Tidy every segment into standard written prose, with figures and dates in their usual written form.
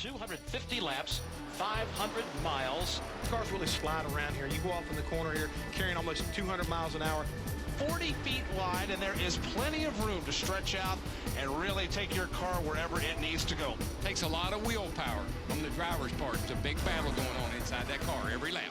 250 laps, 500 miles. Cars really slide around here. You go off in the corner here, carrying almost 200 miles an hour. 40 feet wide, and there is plenty of room to stretch out and really take your car wherever it needs to go. Takes a lot of willpower from the driver's part. It's a big battle going on inside that car every lap.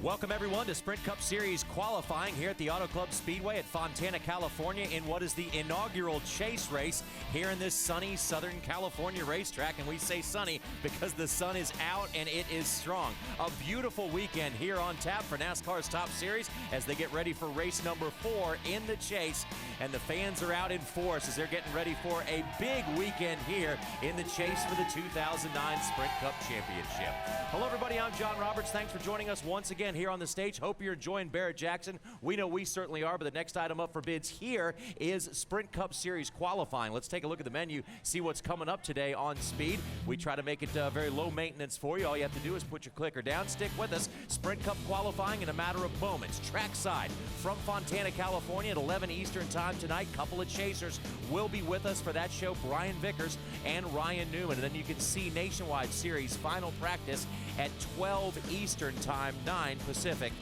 Welcome, everyone, to Sprint Cup Series qualifying here at the Auto Club Speedway at Fontana, California, in what is the inaugural chase race here in this sunny Southern California racetrack. And we say sunny because the sun is out and it is strong. A beautiful weekend here on tap for NASCAR's Top Series as they get ready for race number 4 in the chase. And the fans are out in force as they're getting ready for a big weekend here in the chase for the 2009 Sprint Cup Championship. Hello, everybody. I'm John Roberts. Thanks for joining us once again here on the stage. Hope you're enjoying Barrett-Jackson. We know we certainly are, but the next item up for bids here is Sprint Cup Series qualifying. Let's take a look at the menu, see what's coming up today on Speed. We try to make it very low maintenance for you. All you have to do is put your clicker down, stick with us. Sprint Cup qualifying in a matter of moments. Trackside from Fontana, California at 11 Eastern time tonight. Couple of chasers will be with us for that show, Brian Vickers and Ryan Newman. And then you can see Nationwide Series final practice at 12 Eastern time, 9 Pacific,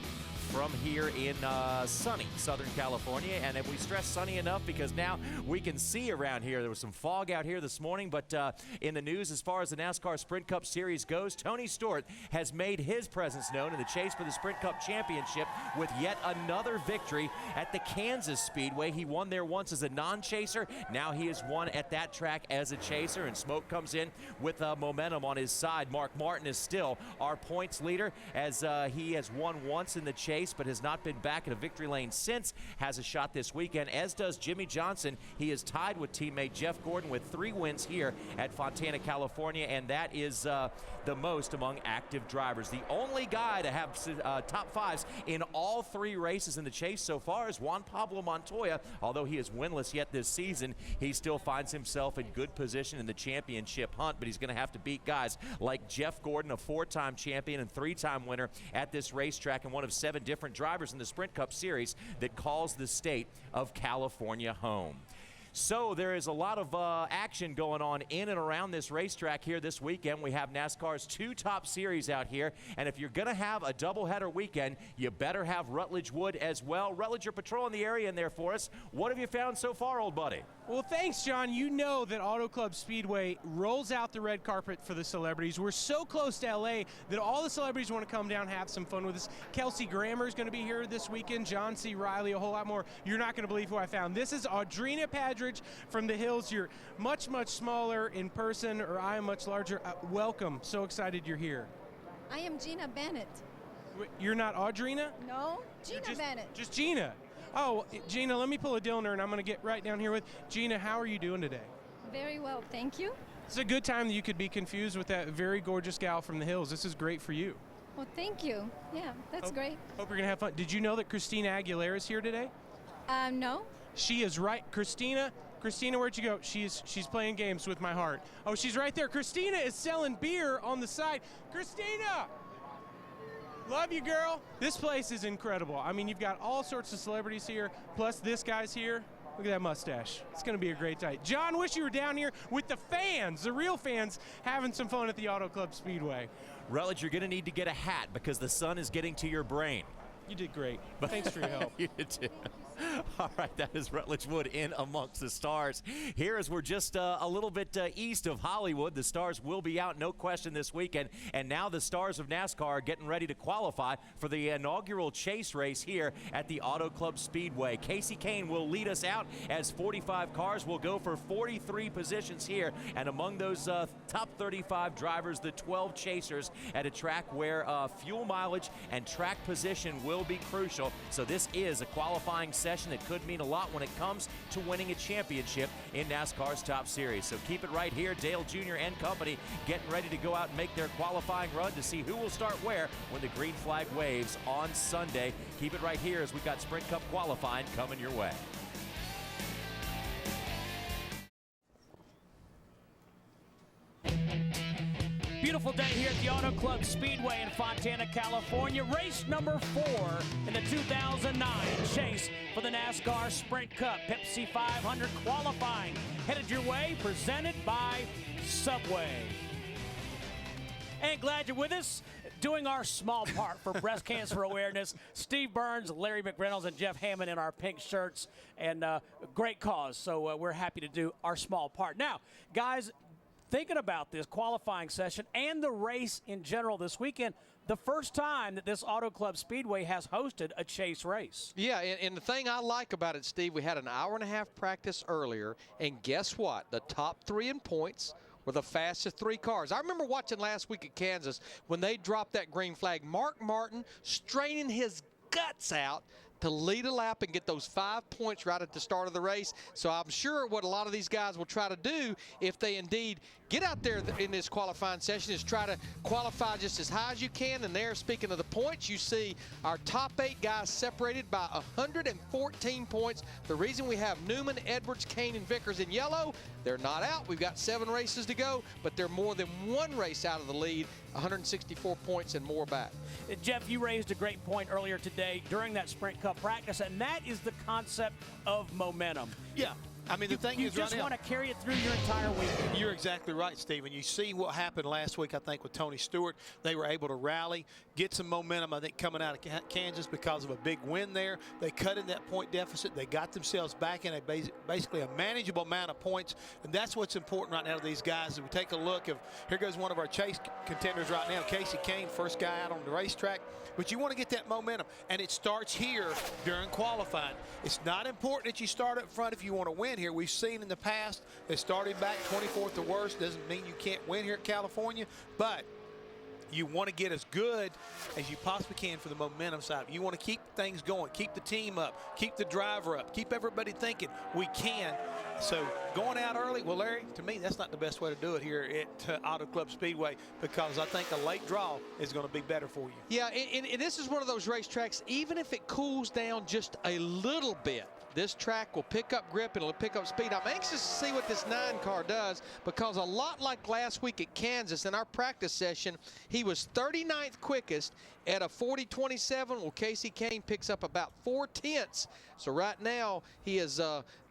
from here in sunny Southern California. And if we stress sunny enough because now we can see around here. There was some fog out here this morning, but in the news as far as the NASCAR Sprint Cup Series goes, Tony Stewart has made his presence known in the chase for the Sprint Cup Championship with yet another victory at the Kansas Speedway. He won there once as a non-chaser. Now he has won at that track as a chaser, and Smoke comes in with momentum on his side. Mark Martin is still our points leader as he has won once in the chase but has not been back in a victory lane since. Has a shot this weekend, as does Jimmy Johnson. He is tied with teammate Jeff Gordon with 3 wins here at Fontana, California, and that is the most among active drivers. The only guy to have top 5s in all 3 races in the chase so far is Juan Pablo Montoya. Although he is winless yet this season, he still finds himself in good position in the championship hunt, but he's going to have to beat guys like Jeff Gordon, a 4-time champion and 3-time winner at this racetrack, and one of 7 different drivers in the Sprint Cup Series that calls the state of California home. So there is a lot of action going on in and around this racetrack here this weekend. We have NASCAR's 2 top series out here, and if you're going to have a doubleheader weekend, you better have Rutledge Wood as well. Rutledge, you're patrolling the area in there for us. What have you found so far, old buddy? Well, thanks, John. You know that Auto Club Speedway rolls out the red carpet for the celebrities. We're so close to L.A. that all the celebrities want to come down and have some fun with us. Kelsey Grammer is going to be here this weekend, John C. Reilly, a whole lot more. You're not going to believe who I found. This is Audrina Padridge from the Hills. You're much, much smaller in person, or I am much larger. Welcome. So excited you're here. I am Gina Bennett. You're not Audrina? No, Gina Bennett. Just Gina. Oh, Gina, let me pull a Dillner, and I'm going to get right down here with Gina. How are you doing today? Very well, thank you. It's a good time that you could be confused with that very gorgeous gal from the Hills. This is great for you. Well, thank you. Yeah, that's great. Hope you're going to have fun. Did you know that Christina Aguilera is here today? No. She is right. Christina, where'd you go? She's playing games with my heart. Oh, she's right there. Christina is selling beer on the side. Christina! Love you, girl. This place is incredible. I mean, you've got all sorts of celebrities here, plus this guy's here. Look at that mustache. It's going to be a great night. John, wish you were down here with the fans, the real fans, having some fun at the Auto Club Speedway. Rutledge, you're going to need to get a hat because the sun is getting to your brain. You did great. Thanks for your help. You did too. All right, that is Rutledge Wood in amongst the stars. Here, as we're just a little bit east of Hollywood, the stars will be out, no question, this weekend. And now the stars of NASCAR are getting ready to qualify for the inaugural chase race here at the Auto Club Speedway. Casey Kane will lead us out as 45 cars will go for 43 positions here. And among those top 35 drivers, the 12 chasers at a track where fuel mileage and track position will be crucial. So this is a qualifying session that could mean a lot when it comes to winning a championship in NASCAR's Top Series. So keep it right here. Dale Jr. and company getting ready to go out and make their qualifying run to see who will start where when the green flag waves on Sunday. Keep it right here as we've got Sprint Cup qualifying coming your way. beautiful day here at the Auto Club Speedway in Fontana, California. Race number 4 in the 2009 chase for the NASCAR Sprint Cup. Pepsi 500 qualifying headed your way, presented by Subway. And glad you're with us, doing our small part for breast cancer awareness. Steve Burns, Larry McReynolds, and Jeff Hammond in our pink shirts, and great cause. So we're happy to do our small part. Now, guys, thinking about this qualifying session and the race in general this weekend, the first time that this Auto Club Speedway has hosted a chase race. Yeah, and the thing I like about it, Steve, we had an hour-and-a-half practice earlier, and guess what? The top 3 in points were the fastest 3 cars. I remember watching last week at Kansas when they dropped that green flag. Mark Martin straining his guts out to lead a lap and get those 5 points right at the start of the race. So I'm sure what a lot of these guys will try to do if they indeed get out there in this qualifying session is try to qualify just as high as you can. And there, speaking of the points, you see our top 8 guys separated by 114 points. The reason we have Newman, Edwards, Kane, and Vickers in yellow, they're not out. We've got 7 races to go, but they're more than 1 race out of the lead, 164 points and more back. Jeff, you raised a great point earlier today during that Sprint Cup practice, and that is the concept of momentum. Yeah. I mean, the thing you is right just now, want to carry it through your entire week. You're exactly right, Stephen. You see what happened last week, I think, with Tony Stewart. They were able to rally, get some momentum, I think, coming out of Kansas because of a big win there. They cut in that point deficit. They got themselves back in basically a manageable amount of points, and that's what's important right now to these guys. If we take a look, here goes one of our chase contenders right now, Casey Kane, first guy out on the racetrack. But you want to get that momentum, and it starts here during qualifying. It's not important that you start up front if you want to win here. We've seen in the past that starting back 24th or worse doesn't mean you can't win here at California, but you want to get as good as you possibly can for the momentum side. You want to keep things going, keep the team up, keep the driver up, keep everybody thinking we can. So going out early, well, Larry, to me, that's not the best way to do it here at Auto Club Speedway, because I think a late draw is going to be better for you. Yeah, and this is one of those racetracks, even if it cools down just a little bit, this track will pick up grip and it'll pick up speed. I'm anxious to see what this 9 car does, because a lot like last week at Kansas in our practice session, he was 39th quickest at a 40.27. Well, Casey Kane picks up about 4/10. So right now he is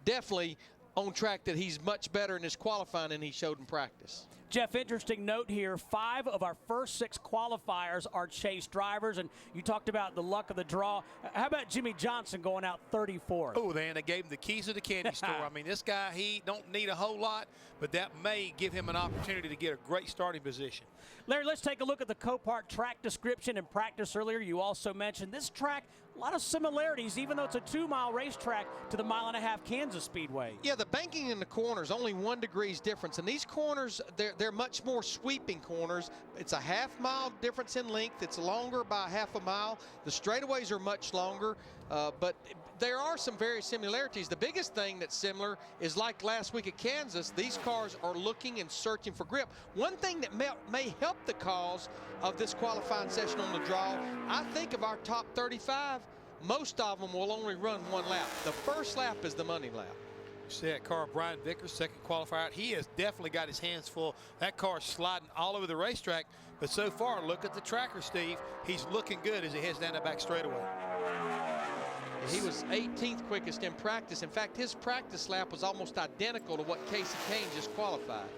definitely on track that he's much better in his qualifying than he showed in practice. Jeff, interesting note here, 5 of our first 6 qualifiers are chase drivers, and you talked about the luck of the draw. How about Jimmy Johnson going out 34th? Oh, man, they gave him the keys to the candy store. I mean, this guy, he don't need a whole lot, but that may give him an opportunity to get a great starting position. Larry, let's take a look at the Copart track description and practice earlier. You also mentioned this track, a lot of similarities, even though it's a 2-mile racetrack, to the 1.5-mile Kansas Speedway. Yeah, the banking in the corners, only 1 degree's difference. And these corners, they're much more sweeping corners. It's a 1/2-mile difference in length. It's longer by 1/2 mile. The straightaways are much longer, but there are some various similarities. The biggest thing that's similar is, like last week at Kansas, these cars are looking and searching for grip. One thing that may help the cause of this qualifying session on the draw, I think of our top 35, most of them will only run 1 lap. The first lap is the money lap. You see that car, Brian Vickers, second qualifier out. He has definitely got his hands full. That car's sliding all over the racetrack. But so far, look at the tracker, Steve. He's looking good as he heads down that back straightaway. He was 18th quickest in practice. In fact, his practice lap was almost identical to what Casey Kane just qualified.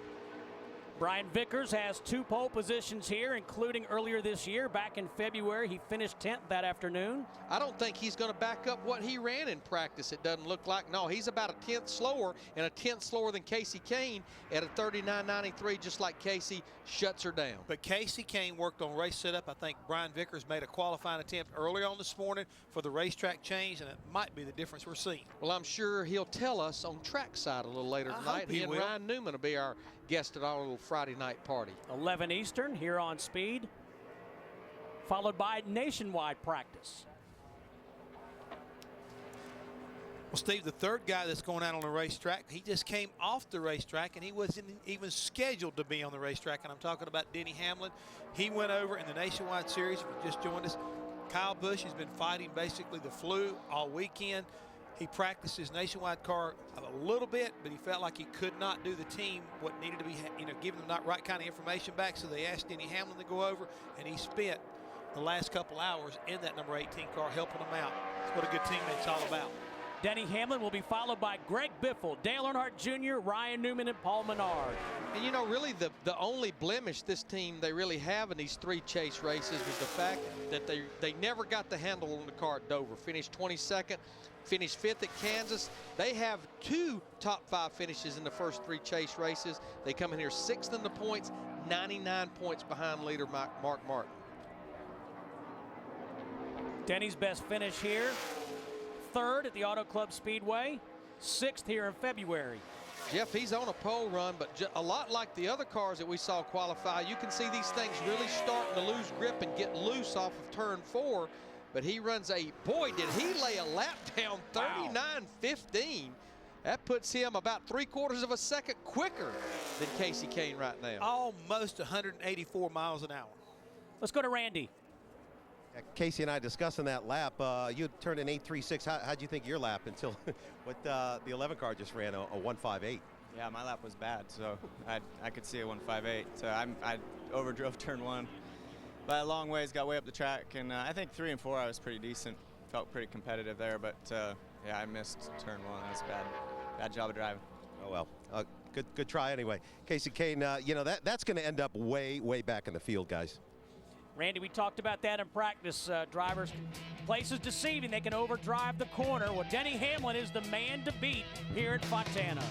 Brian Vickers has 2 pole positions here, including earlier this year. Back in February, he finished 10th that afternoon. I don't think he's going to back up what he ran in practice, it doesn't look like. No, he's about a 10th slower, and a 10th slower than Casey Kane at a 39.93, just like Casey shuts her down. But Casey Kane worked on race setup. I think Brian Vickers made a qualifying attempt early on this morning for the racetrack change, and it might be the difference we're seeing. Well, I'm sure he'll tell us on trackside a little later tonight. He and Ryan Newman will be our guest at our little Friday night party. 11 Eastern here on Speed, followed by nationwide practice. Well, Steve, the third guy that's going out on the racetrack, he just came off the racetrack, and he wasn't even scheduled to be on the racetrack, and I'm talking about Denny Hamlin. He went over in the Nationwide Series. If you just joined us, Kyle Busch has been fighting basically the flu all weekend. He practiced his nationwide car a little bit, but he felt like he could not do the team what needed to be, giving them not right kind of information back. So they asked Denny Hamlin to go over, and he spent the last couple hours in that number 18 car helping them out. That's what a good teammate's all about. Denny Hamlin will be followed by Greg Biffle, Dale Earnhardt Jr., Ryan Newman, and Paul Menard. And really the only blemish this team they really have in these 3 chase races was the fact that they never got the handle on the car at Dover. Finished 22nd, finished 5th at Kansas. They have 2 top 5 finishes in the first 3 chase races. They come in here 6th in the points, 99 points behind leader Mark Martin. Denny's best finish here, 3rd at the Auto Club Speedway, 6th here in February. Jeff, he's on a pole run, but a lot like the other cars that we saw qualify, you can see these things really starting to lose grip and get loose off of turn 4. But he runs boy, did he lay a lap down, 39.15. That puts him about 3/4 of a second quicker than Casey Kane right now. Almost 184 miles an hour. Let's go to Randy. Casey and I discussing that lap. You turned an 8.36. How'd you think your lap until what the 11 car just ran a 1.58? Yeah, my lap was bad, so I could see a 1.58. So I overdrove turn 1 by a long ways, got way up the track, and I think 3 and 4 I was pretty decent, felt pretty competitive there, but yeah, I missed turn 1. That's bad job of driving. Oh well, good try anyway. Casey Kane, that's going to end up way back in the field, guys. Randy, we talked about that in practice. Drivers, places deceiving, they can overdrive the corner. Well, Denny Hamlin is the man to beat here at Fontana.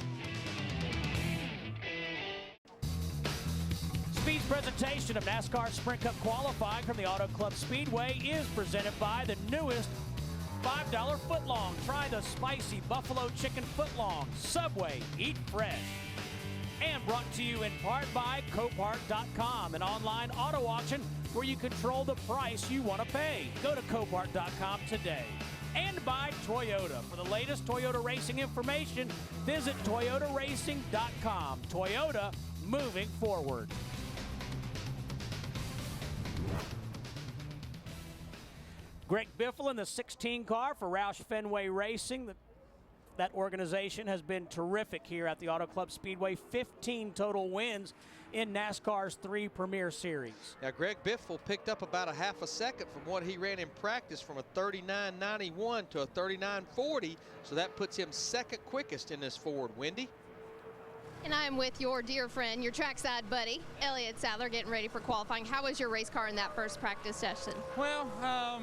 Speed's presentation of NASCAR Sprint Cup qualifying from the Auto Club Speedway is presented by the newest $5 footlong. Try the spicy buffalo chicken footlong. Subway, eat fresh. And brought to you in part by Copart.com, an online auto auction where you control the price you want to pay. Go to Copart.com today. And by Toyota. For the latest Toyota racing information, visit ToyotaRacing.com. Toyota, moving forward. Greg Biffle in the 16 car for Roush Fenway Racing. That organization has been terrific here at the Auto Club Speedway. 15 total wins in NASCAR's 3 Premier Series. Now, Greg Biffle picked up about a half a second from what he ran in practice, from a 39.91 to a 39.40, so that puts him second quickest in this Ford. Wendy? And I'm with your dear friend, your trackside buddy, Elliott Sadler, getting ready for qualifying. How was your race car in that first practice session? Well,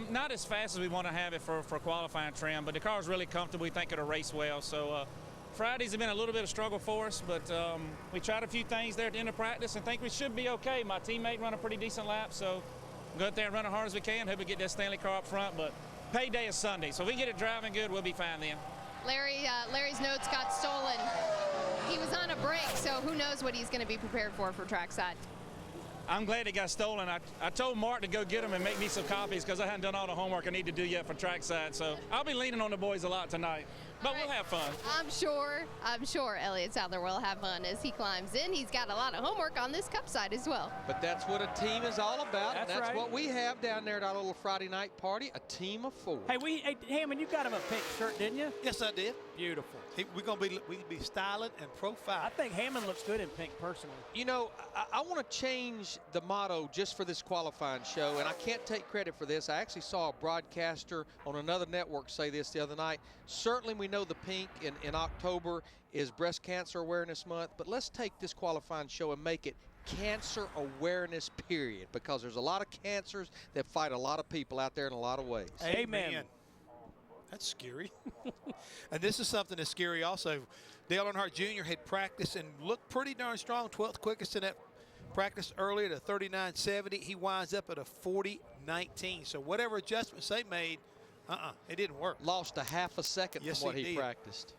not as fast as we want to have it for qualifying trim, but the car's really comfortable. We think it'll race well. So Fridays have been a little bit of struggle for us, but we tried a few things there at the end of practice and think we should be okay. My teammate run a pretty decent lap, so go out there and run as hard as we can. Hope we get that Stanley car up front, but payday is Sunday, so if we can get it driving good, we'll be fine then. Larry's notes got stolen. He was on a break, so who knows what he's going to be prepared for trackside. I'm glad it got stolen. I told Mark to go get them and make me some copies because I hadn't done all the homework I need to do yet for trackside. So I'll be leaning on the boys a lot tonight. But we'll have fun. I'm sure Elliott Sadler will have fun as he climbs in. He's got a lot of homework on this cup side as well. But that's what a team is all about. That's and that's right. what we have down there at our little Friday night party, a team of 4. Hey, Hammond, you got him a pink shirt, didn't you? Yes, I did. Beautiful. We're gonna be styling and profile. I think Hammond looks good in pink personally. You know, I want to change the motto just for this qualifying show, and I can't take credit for this. I actually saw a broadcaster on another network say this the other night. Certainly we know the pink in October is Breast Cancer Awareness Month, but let's take this qualifying show and make it Cancer Awareness period, because there's a lot of cancers that fight a lot of people out there in a lot of ways. Amen. That's scary. And this is something that's scary also. Dale Earnhardt Jr. had practiced and looked pretty darn strong, 12th quickest in that practice earlier at a 39.70. He winds up at a 40.19. So whatever adjustments they made, it didn't work. Lost a half a second Yes, from what he did. practiced.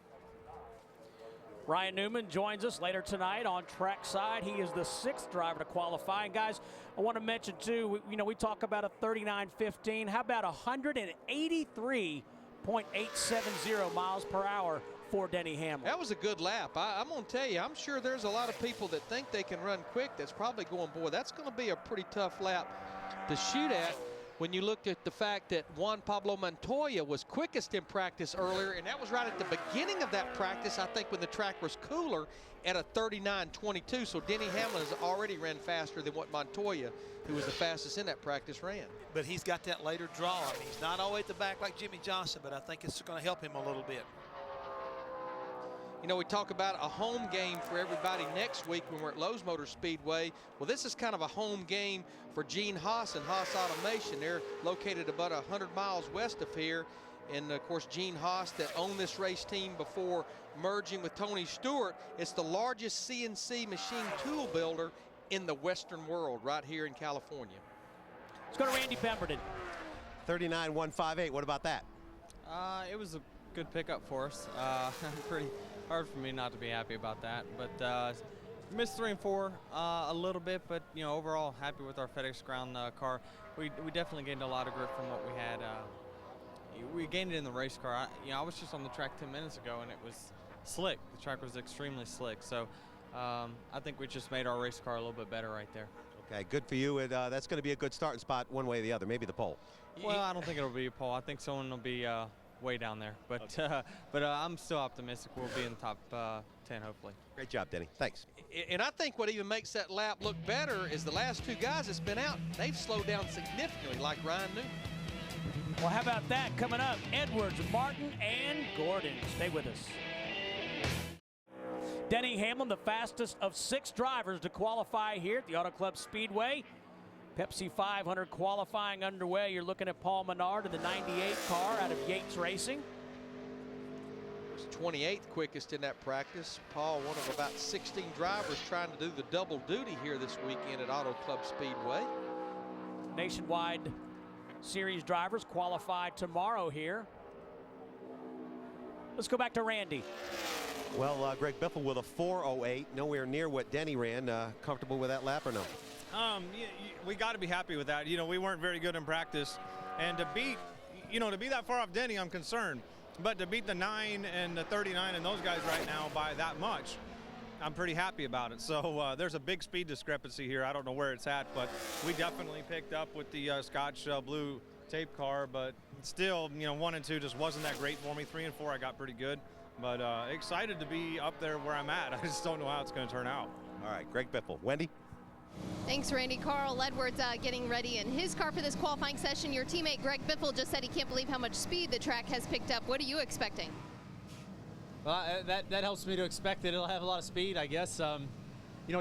Ryan Newman joins us later tonight on trackside. He is the 6th driver to qualify. And guys, I want to mention too, we talk about a 39.15. How about 183.870 miles per hour for Denny Hamlin? That was a good lap. I'm going to tell you, I'm sure there's a lot of people that think they can run quick that's probably going, boy, that's going to be a pretty tough lap to shoot at. when you looked at the fact that Juan Pablo Montoya was quickest in practice earlier, and that was right at the beginning of that practice, I think, when the track was cooler at a 39.22. So Denny Hamlin has already ran faster than what Montoya, who was the fastest in that practice, ran. But he's got that later draw. I mean, he's not always at the back like Jimmy Johnson, but I think it's going to help him a little bit. You know, we talk about a home game for everybody next week when we're at Lowe's Motor Speedway. Well, this is kind of a home game for Gene Haas and Haas Automation. They're located about 100 miles west of here. And, of course, Gene Haas that owned this race team before merging with Tony Stewart. It's the largest CNC machine tool builder in the Western world right here in California. Let's go to Randy Pemberton. 39.158. What about that? It was a good pickup for us. Pretty hard for me not to be happy about that. But missed 3 and 4 a little bit, but you know, overall happy with our FedEx Ground car. We definitely gained a lot of grip from what we had. We gained it in the race car. I was just on the track 10 minutes ago, and it was slick. The track was extremely slick. So I think we just made our race car a little bit better right there. Okay, good for you. And that's going to be a good starting spot one way or the other, maybe the pole. Well, I don't think it'll be a pole. I think someone will be way down there. But I'm still optimistic we'll be in the top 10, hopefully. Great job, Denny. Thanks. And I think what even makes that lap look better is the last 2 guys that's been out, they've slowed down significantly, like Ryan Newman. Well, how about that? Coming up, Edwards, Martin, and Gordon. Stay with us. Denny Hamlin, the fastest of 6 drivers to qualify here at the Auto Club Speedway. Pepsi 500 qualifying underway. You're looking at Paul Menard in the 98 car out of Yates Racing. Was 28th quickest in that practice. Paul, one of about 16 drivers trying to do the double duty here this weekend at Auto Club Speedway. Nationwide Series drivers qualify tomorrow here. Let's go back to Randy. Well, Greg Biffle with a 4.08, nowhere near what Denny ran. Comfortable with that lap or no? We got to be happy with that. You know, we weren't very good in practice, and to beat, to be that far off Denny, I'm concerned. But to beat the 9 and the 39 and those guys right now by that much, I'm pretty happy about it. So there's a big speed discrepancy here. I don't know where it's at, but we definitely picked up with the Scotch blue tape car. But still, 1 and 2 just wasn't that great for me. 3 and 4, I got pretty good. But excited to be up there where I'm at. I just don't know how it's going to turn out. All right, Greg Biffle. Wendy? Thanks, Randy. Carl Edwards getting ready in his car for this qualifying session. Your teammate Greg Biffle just said he can't believe how much speed the track has picked up. What are you expecting? Well, that helps me to expect it. It'll have a lot of speed, I guess.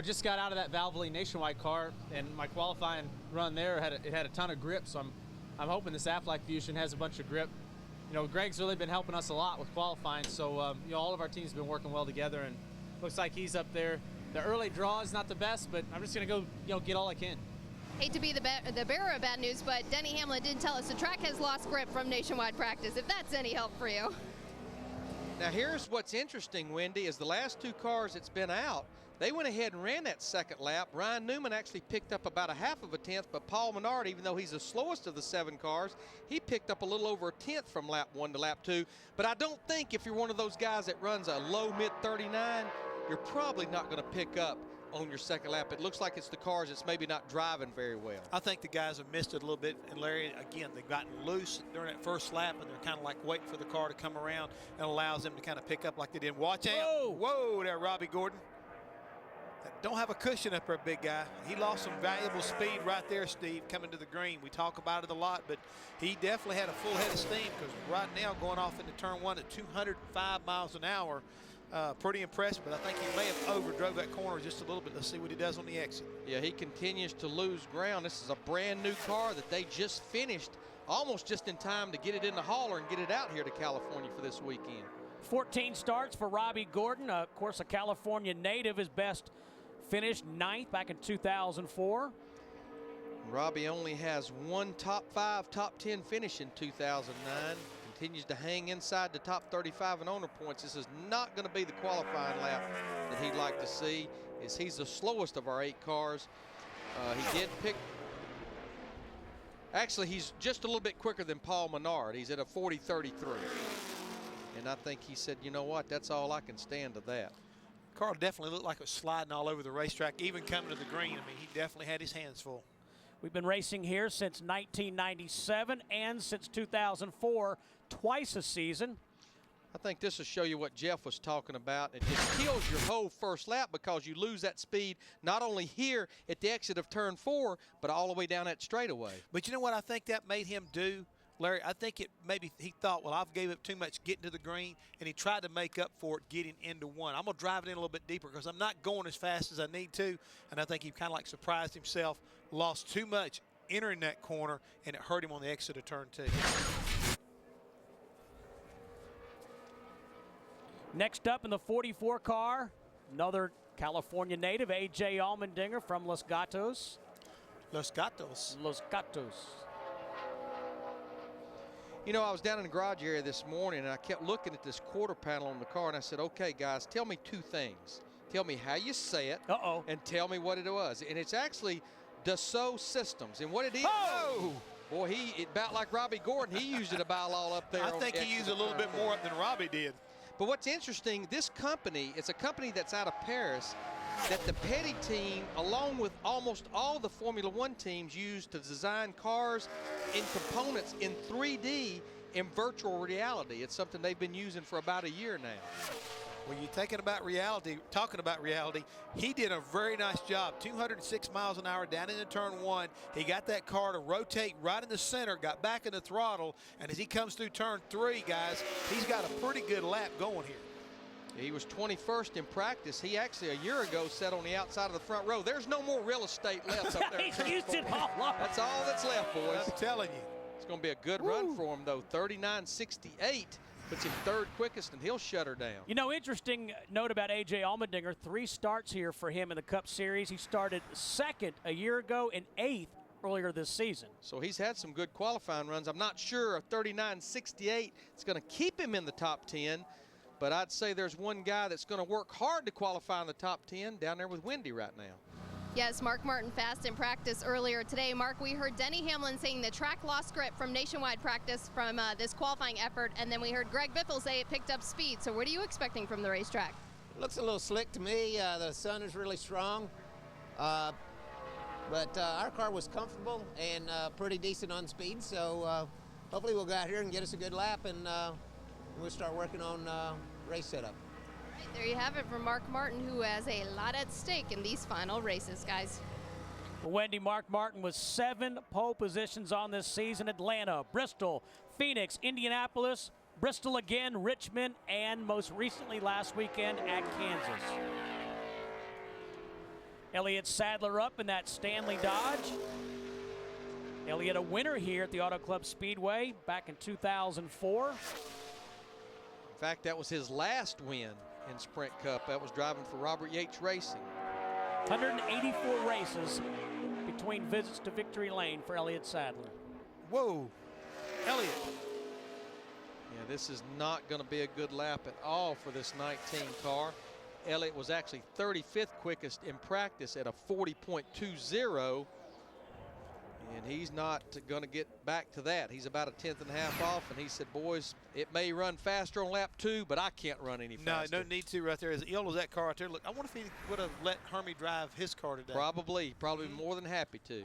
Just got out of that Valvoline Nationwide car, and my qualifying run there had a ton of grip. So I'm hoping this Aflac Fusion has a bunch of grip. Greg's really been helping us a lot with qualifying. So all of our teams have been working well together, and looks like he's up there. The early draw is not the best, but I'm just gonna go, get all I can. Hate to be the bearer of bad news, but Denny Hamlin did tell us the track has lost grip from nationwide practice, if that's any help for you. Now here's what's interesting, Wendy, is the last 2 cars that's been out, they went ahead and ran that second lap. Ryan Newman actually picked up about a 1/2 of a tenth, but Paul Menard, even though he's the slowest of the 7 cars, he picked up a little over a tenth from lap 1 to lap 2. But I don't think if you're one of those guys that runs a low mid 39, you're probably not going to pick up on your second lap. It looks like it's the cars that's maybe not driving very well. I think the guys have missed it a little bit. And Larry, again, they've gotten loose during that first lap, and they're kind of like waiting for the car to come around, and allows them to kind of pick up like they did. Watch out. Whoa there, Robbie Gordon. Don't have a cushion up there, big guy. He lost some valuable speed right there, Steve, coming to the green. We talk about it a lot, but he definitely had a full head of steam, because right now going off into turn 1 at 205 miles an hour, pretty impressive, but I think he may have overdrove that corner just a little bit. Let's see what he does on the exit. Yeah, he continues to lose ground. This is a brand new car that they just finished almost just in time to get it in the hauler and get it out here to California for this weekend. 14 starts for Robbie Gordon, of course a California native. His best finished 9th back in 2004. Robbie only has 1 top 5, top 10 finish in 2009. Continues to hang inside the top 35 in owner points. This is not going to be the qualifying lap that he'd like to see, as he's the slowest of our 8 cars. He did pick, actually he's just a little bit quicker than Paul Menard. He's at a 40.33. And I think he said, you know what, that's all I can stand of that. Carl definitely looked like it was sliding all over the racetrack, even coming to the green. I mean, he definitely had his hands full. We've been racing here since 1997 and since 2004, twice a season. I think this will show you what Jeff was talking about. It just kills your whole first lap because you lose that speed not only here at the exit of turn 4, but all the way down that straightaway. But you know what I think that made him do, Larry? I think it maybe he thought, well, I've gave up too much getting to the green, and he tried to make up for it getting into one. I'm going to drive it in a little bit deeper because I'm not going as fast as I need to, and I think he kind of like surprised himself, lost too much entering that corner, and it hurt him on the exit of turn 2. Next up in the 44 car, another California native, A.J. Allmendinger from Los Gatos. Los Gatos. Los Gatos. You know, I was down in the garage area this morning, and I kept looking at this quarter panel on the car, and I said, okay, guys, tell me 2 things. Tell me how you say it, and tell me what it was. And it's actually Dassault Systems. And what it is, boy, it about like Robbie Gordon. He used it about all up there. I think he used a little bit more than Robbie did. But what's interesting, this company, it's a company that's out of Paris that the Petty team, along with almost all the Formula One teams, use to design cars and components in 3D in virtual reality. It's something they've been using for about a year now. Well, you're talking about reality, he did a very nice job. 206 miles an hour down into turn 1. He got that car to rotate right in the center, got back in the throttle, and as he comes through turn 3, guys, he's got a pretty good lap going here. He was 21st in practice. He actually a year ago sat on the outside of the front row. There's no more real estate left up there. He's used it all up. That's all that's left, boys. I'm telling you. It's going to be a good run for him, though. 39.68. Puts him 3rd quickest, and he'll shut her down. You know, interesting note about A.J. Allmendinger, 3 starts here for him in the Cup Series. He started 2nd a year ago and 8th earlier this season. So he's had some good qualifying runs. I'm not sure a 39.68 is going to keep him in the top 10, but I'd say there's one guy that's going to work hard to qualify in the top 10 down there with Wendy right now. Yes, Mark Martin fast in practice earlier today. Mark, we heard Denny Hamlin saying the track lost grip from nationwide practice from this qualifying effort, and then we heard Greg Biffle say it picked up speed. So what are you expecting from the racetrack? Looks a little slick to me. The sun is really strong, but our car was comfortable and pretty decent on speed, so hopefully we'll go out here and get us a good lap, and we'll start working on race setup. There you have it from Mark Martin, who has a lot at stake in these final races, guys. Wendy, Mark Martin with 7 pole positions on this season. Atlanta, Bristol, Phoenix, Indianapolis, Bristol again, Richmond, and most recently last weekend at Kansas. Elliott Sadler up in that Stanley Dodge. Elliott a winner here at the Auto Club Speedway back in 2004. In fact, that was his last win in Sprint Cup. That was driving for Robert Yates Racing. 184 races between visits to Victory Lane for Elliott Sadler. Whoa, Elliott. Yeah, this is not going to be a good lap at all for this 19 car. Elliott was actually 35th quickest in practice at a 40.20. And he's not going to get back to that. He's about a 10th and a half off, and he said, boys, it may run faster on lap 2, but I can't run any faster. No need to right there. As ill as that car out there. Look, I wonder if he would have let Hermie drive his car today. Probably more than happy to.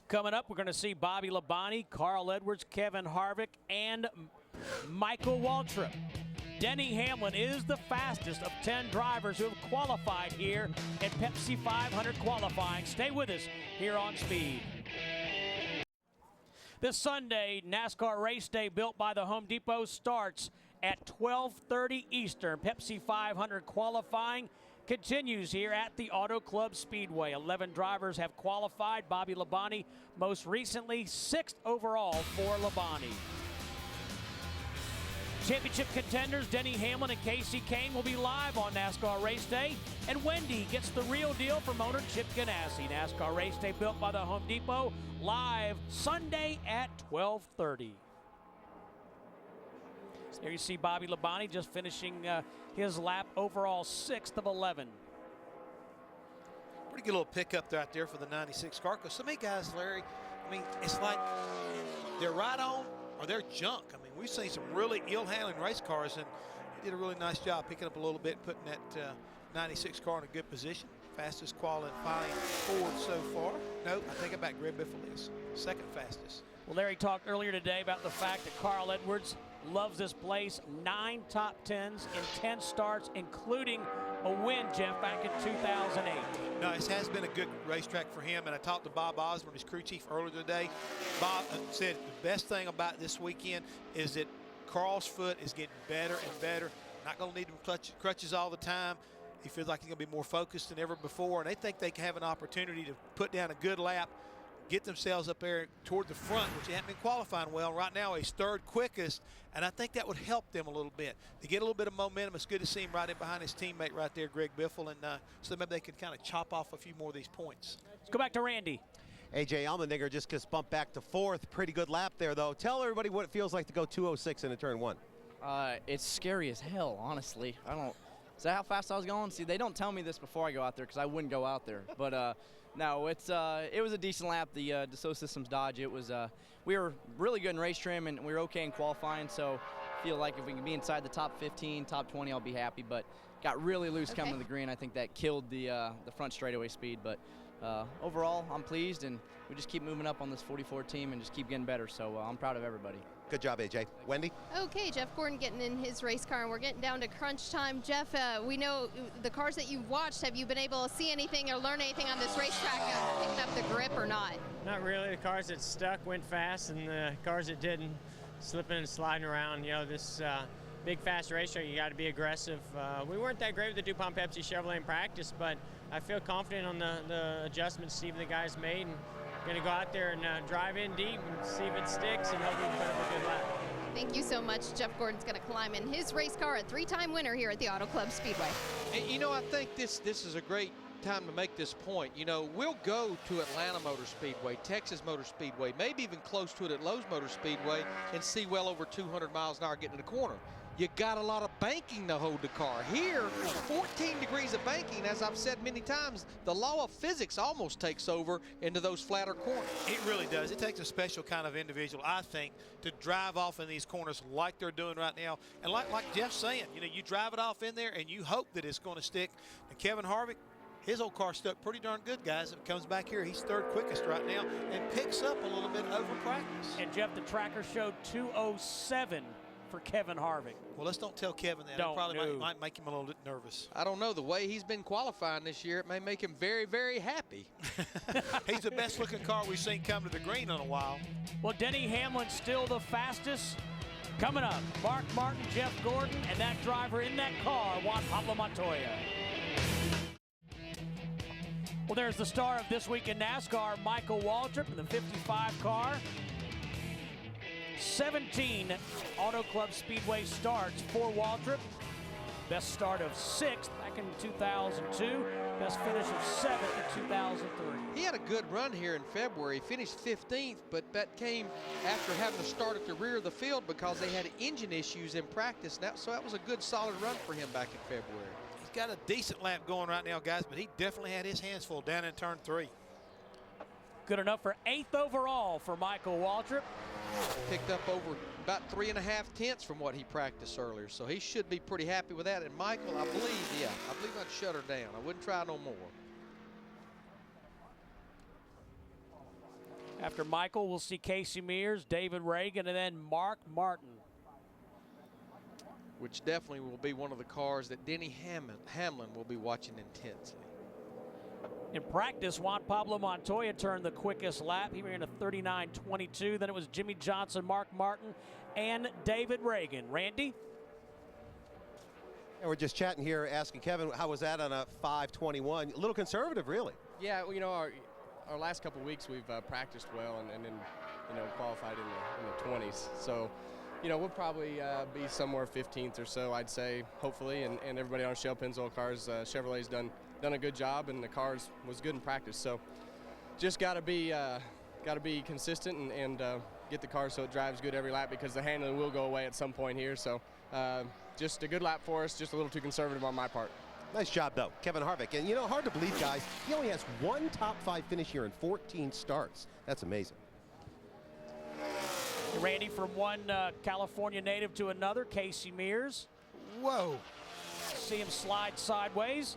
Coming up, we're going to see Bobby Labonte, Carl Edwards, Kevin Harvick, and Michael Waltrip. Denny Hamlin is the fastest of 10 drivers who have qualified here at Pepsi 500 qualifying. Stay with us here on Speed. This Sunday, NASCAR race day built by the Home Depot starts at 12:30 Eastern. Pepsi 500 qualifying continues here at the Auto Club Speedway. 11 drivers have qualified. Bobby Labonte most recently 6th overall for Labonte. Championship contenders Denny Hamlin and Casey Kane will be live on NASCAR Race Day. And Wendy gets the real deal from owner Chip Ganassi. NASCAR Race Day built by the Home Depot, live Sunday at 12:30. There you see Bobby Labonte just finishing his lap, overall 6th of 11. Pretty good little pickup out there for the 96 car. Because so many guys, Larry, I mean, it's like they're right on or they're junk. I mean, we've seen some really ill-handling race cars, and he did a really nice job picking up a little bit, putting that 96 car in a good position. Fastest qualifying Ford so far. No, I take it back. Greg Biffle is second fastest. Well, Larry talked earlier today about the fact that Carl Edwards loves this place. 9 top 10s in 10 starts, including a win, Jeff, back in 2008. No, it has been a good racetrack for him, and I talked to Bob Osborne, his crew chief, earlier today. Bob said the best thing about this weekend is that Carl's foot is getting better and better. Not going to need them crutches all the time. He feels like he's going to be more focused than ever before, and they think they can have an opportunity to put down a good lap, get themselves up there toward the front, which they haven't been qualifying well. Right now, he's third quickest, and I think that would help them a little bit. To get a little bit of momentum, it's good to see him right in behind his teammate right there, Greg Biffle, and so maybe they can kind of chop off a few more of these points. Let's go back to Randy. A.J. Allmendinger just gets bumped back to 4th. Pretty good lap there, though. Tell everybody what it feels like to go 206 into turn 1. It's scary as hell, honestly. Is that how fast I was going? See, they don't tell me this before I go out there because I wouldn't go out there. But no, it was a decent lap. The Dassault Systems Dodge, we were really good in race trim and we were okay in qualifying. So I feel like if we can be inside the top 15, top 20, I'll be happy. But got really loose coming to the green. I think that killed the front straightaway speed. But overall, I'm pleased, and we just keep moving up on this 44 team and just keep getting better. So I'm proud of everybody. Good job, AJ. Wendy? Okay, Jeff Gordon getting in his race car, and we're getting down to crunch time. Jeff, we know the cars that you've watched. Have you been able to see anything or learn anything on this racetrack, picking up the grip or not? Not really. The cars that stuck went fast, and the cars that didn't, slipping and sliding around. You know, this big, fast racetrack, you got to be aggressive. We weren't that great with the DuPont Pepsi Chevrolet in practice, but I feel confident on the adjustments Steve and the guys made. And going to go out there and drive in deep and see if it sticks and hopefully put up a good lap. Thank you so much. Jeff Gordon's going to climb in his race car, a 3-time winner here at the Auto Club Speedway. And, you know, I think this is a great time to make this point. You know, we'll go to Atlanta Motor Speedway, Texas Motor Speedway, maybe even close to it at Lowe's Motor Speedway, and see well over 200 miles an hour getting to the corner. You got a lot of banking to hold the car. Here, 14 degrees of banking, as I've said many times, the law of physics almost takes over into those flatter corners. It really does. It takes a special kind of individual, I think, to drive off in these corners like they're doing right now. And like Jeff's saying, you know, you drive it off in there and you hope that it's going to stick. And Kevin Harvick, his old car stuck pretty darn good, guys. It comes back here. He's third quickest right now and picks up a little bit over practice. And, Jeff, the tracker showed 207 for Kevin Harvick. Well, let's don't tell Kevin that. It probably might make him a little bit nervous. I don't know. The way he's been qualifying this year, it may make him very, very happy. He's the best looking car we've seen come to the green in a while. Well, Denny Hamlin's still the fastest. Coming up, Mark Martin, Jeff Gordon, and that driver in that car, Juan Pablo Montoya. Well, there's the star of this week in NASCAR, Michael Waltrip in the 55 car. 17 Auto Club Speedway starts for Waltrip. Best start of 6th back in 2002. Best finish of 7th in 2003. He had a good run here in February. He finished 15th, but that came after having to start at the rear of the field because they had engine issues in practice. So that was a good, solid run for him back in February. He's got a decent lap going right now, guys, but he definitely had his hands full down in turn 3. Good enough for 8th overall for Michael Waltrip. Picked up over about 3.5 tenths from what he practiced earlier, so he should be pretty happy with that. And Michael, I believe I'd shut her down. I wouldn't try no more. After Michael, we'll see Casey Mears, David Reagan, and then Mark Martin. Which definitely will be one of the cars that Denny Hamlin will be watching intensely. In practice, Juan Pablo Montoya turned the quickest lap. He ran a 39.22. Then it was Jimmy Johnson, Mark Martin, and David Reagan. Randy? And we're just chatting here, asking Kevin, how was that on a 5:21? A little conservative, really. Yeah, well, you know, our last couple of weeks we've practiced well and then, you know, qualified in the 20s. So, you know, we'll probably be somewhere 15th or so, I'd say, hopefully. And everybody on Shell Pennzoil cars, Chevrolet's done a good job, and the cars was good in practice. So, just got to be consistent and get the car so it drives good every lap, because the handling will go away at some point here. So, just a good lap for us. Just a little too conservative on my part. Nice job, though, Kevin Harvick. And, you know, hard to believe, guys, he only has one top 5 finish here in 14 starts. That's amazing. Randy, from one California native to another, Casey Mears. Whoa. See him slide sideways.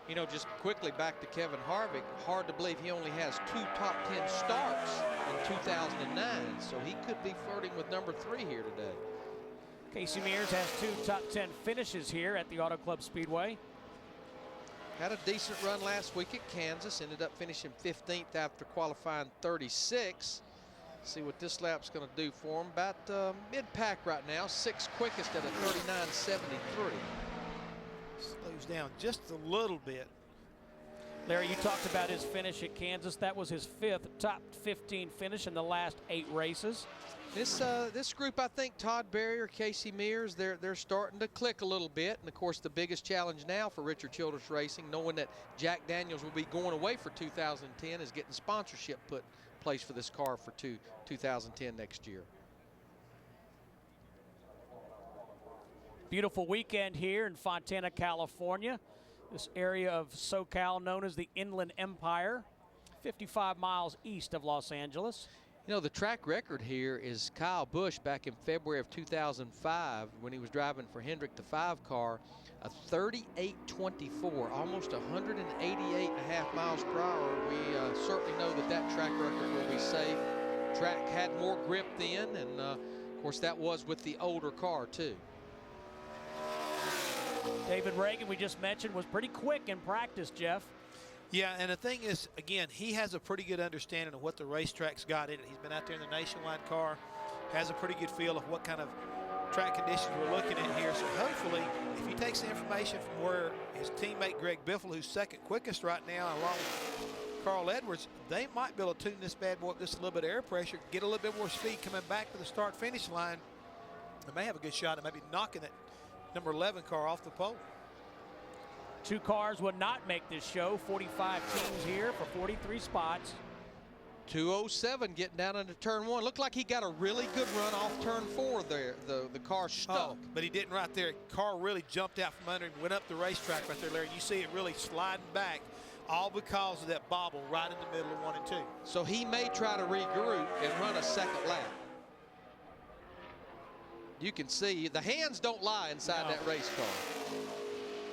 You know, just quickly back to Kevin Harvick, hard to believe he only has 2 top 10 starts in 2009, so he could be flirting with number 3 here today. Casey Mears has 2 top 10 finishes here at the Auto Club Speedway. Had a decent run last week at Kansas, ended up finishing 15th after qualifying 36. See what this lap's going to do for him. About mid-pack right now, 6th quickest at a 39.73. Slows down just a little bit. Larry, you talked about his finish at Kansas. That was his 5th top 15 finish in the last 8 races. This group, I think Todd Berrier, Casey Mears, they're starting to click a little bit. And of course, the biggest challenge now for Richard Childress Racing, knowing that Jack Daniels will be going away for 2010, is getting sponsorship put in place for this car for 2010 next year. Beautiful weekend here in Fontana, California. This area of SoCal known as the Inland Empire, 55 miles east of Los Angeles. You know, the track record here is Kyle Busch back in February of 2005 when he was driving for Hendrick, the 5 car, a 38.24, almost 188.5 miles per hour. We certainly know that that track record will be safe. Track had more grip then, and of course that was with the older car too. David Reagan, we just mentioned, was pretty quick in practice, Jeff. Yeah, and the thing is, again, he has a pretty good understanding of what the racetrack's got in it. He's been out there in the Nationwide car, has a pretty good feel of what kind of track conditions we're looking at here. So hopefully, if he takes the information from where his teammate Greg Biffle, who's 2nd quickest right now, along with Carl Edwards, they might be able to tune this bad boy up just a little bit of air pressure, get a little bit more speed coming back to the start-finish line. They may have a good shot at maybe knocking that number 11 car off the pole. 2 cars would not make this show. 45 teams here for 43 spots. 207 getting down into turn 1. Looked like he got a really good run off turn 4 there. The car stuck. Oh, but he didn't right there. Car really jumped out from under and went up the racetrack right there, Larry. You see it really sliding back, all because of that bobble right in the middle of 1 and 2. So he may try to regroup and run a 2nd lap. You can see the hands don't lie inside that race car.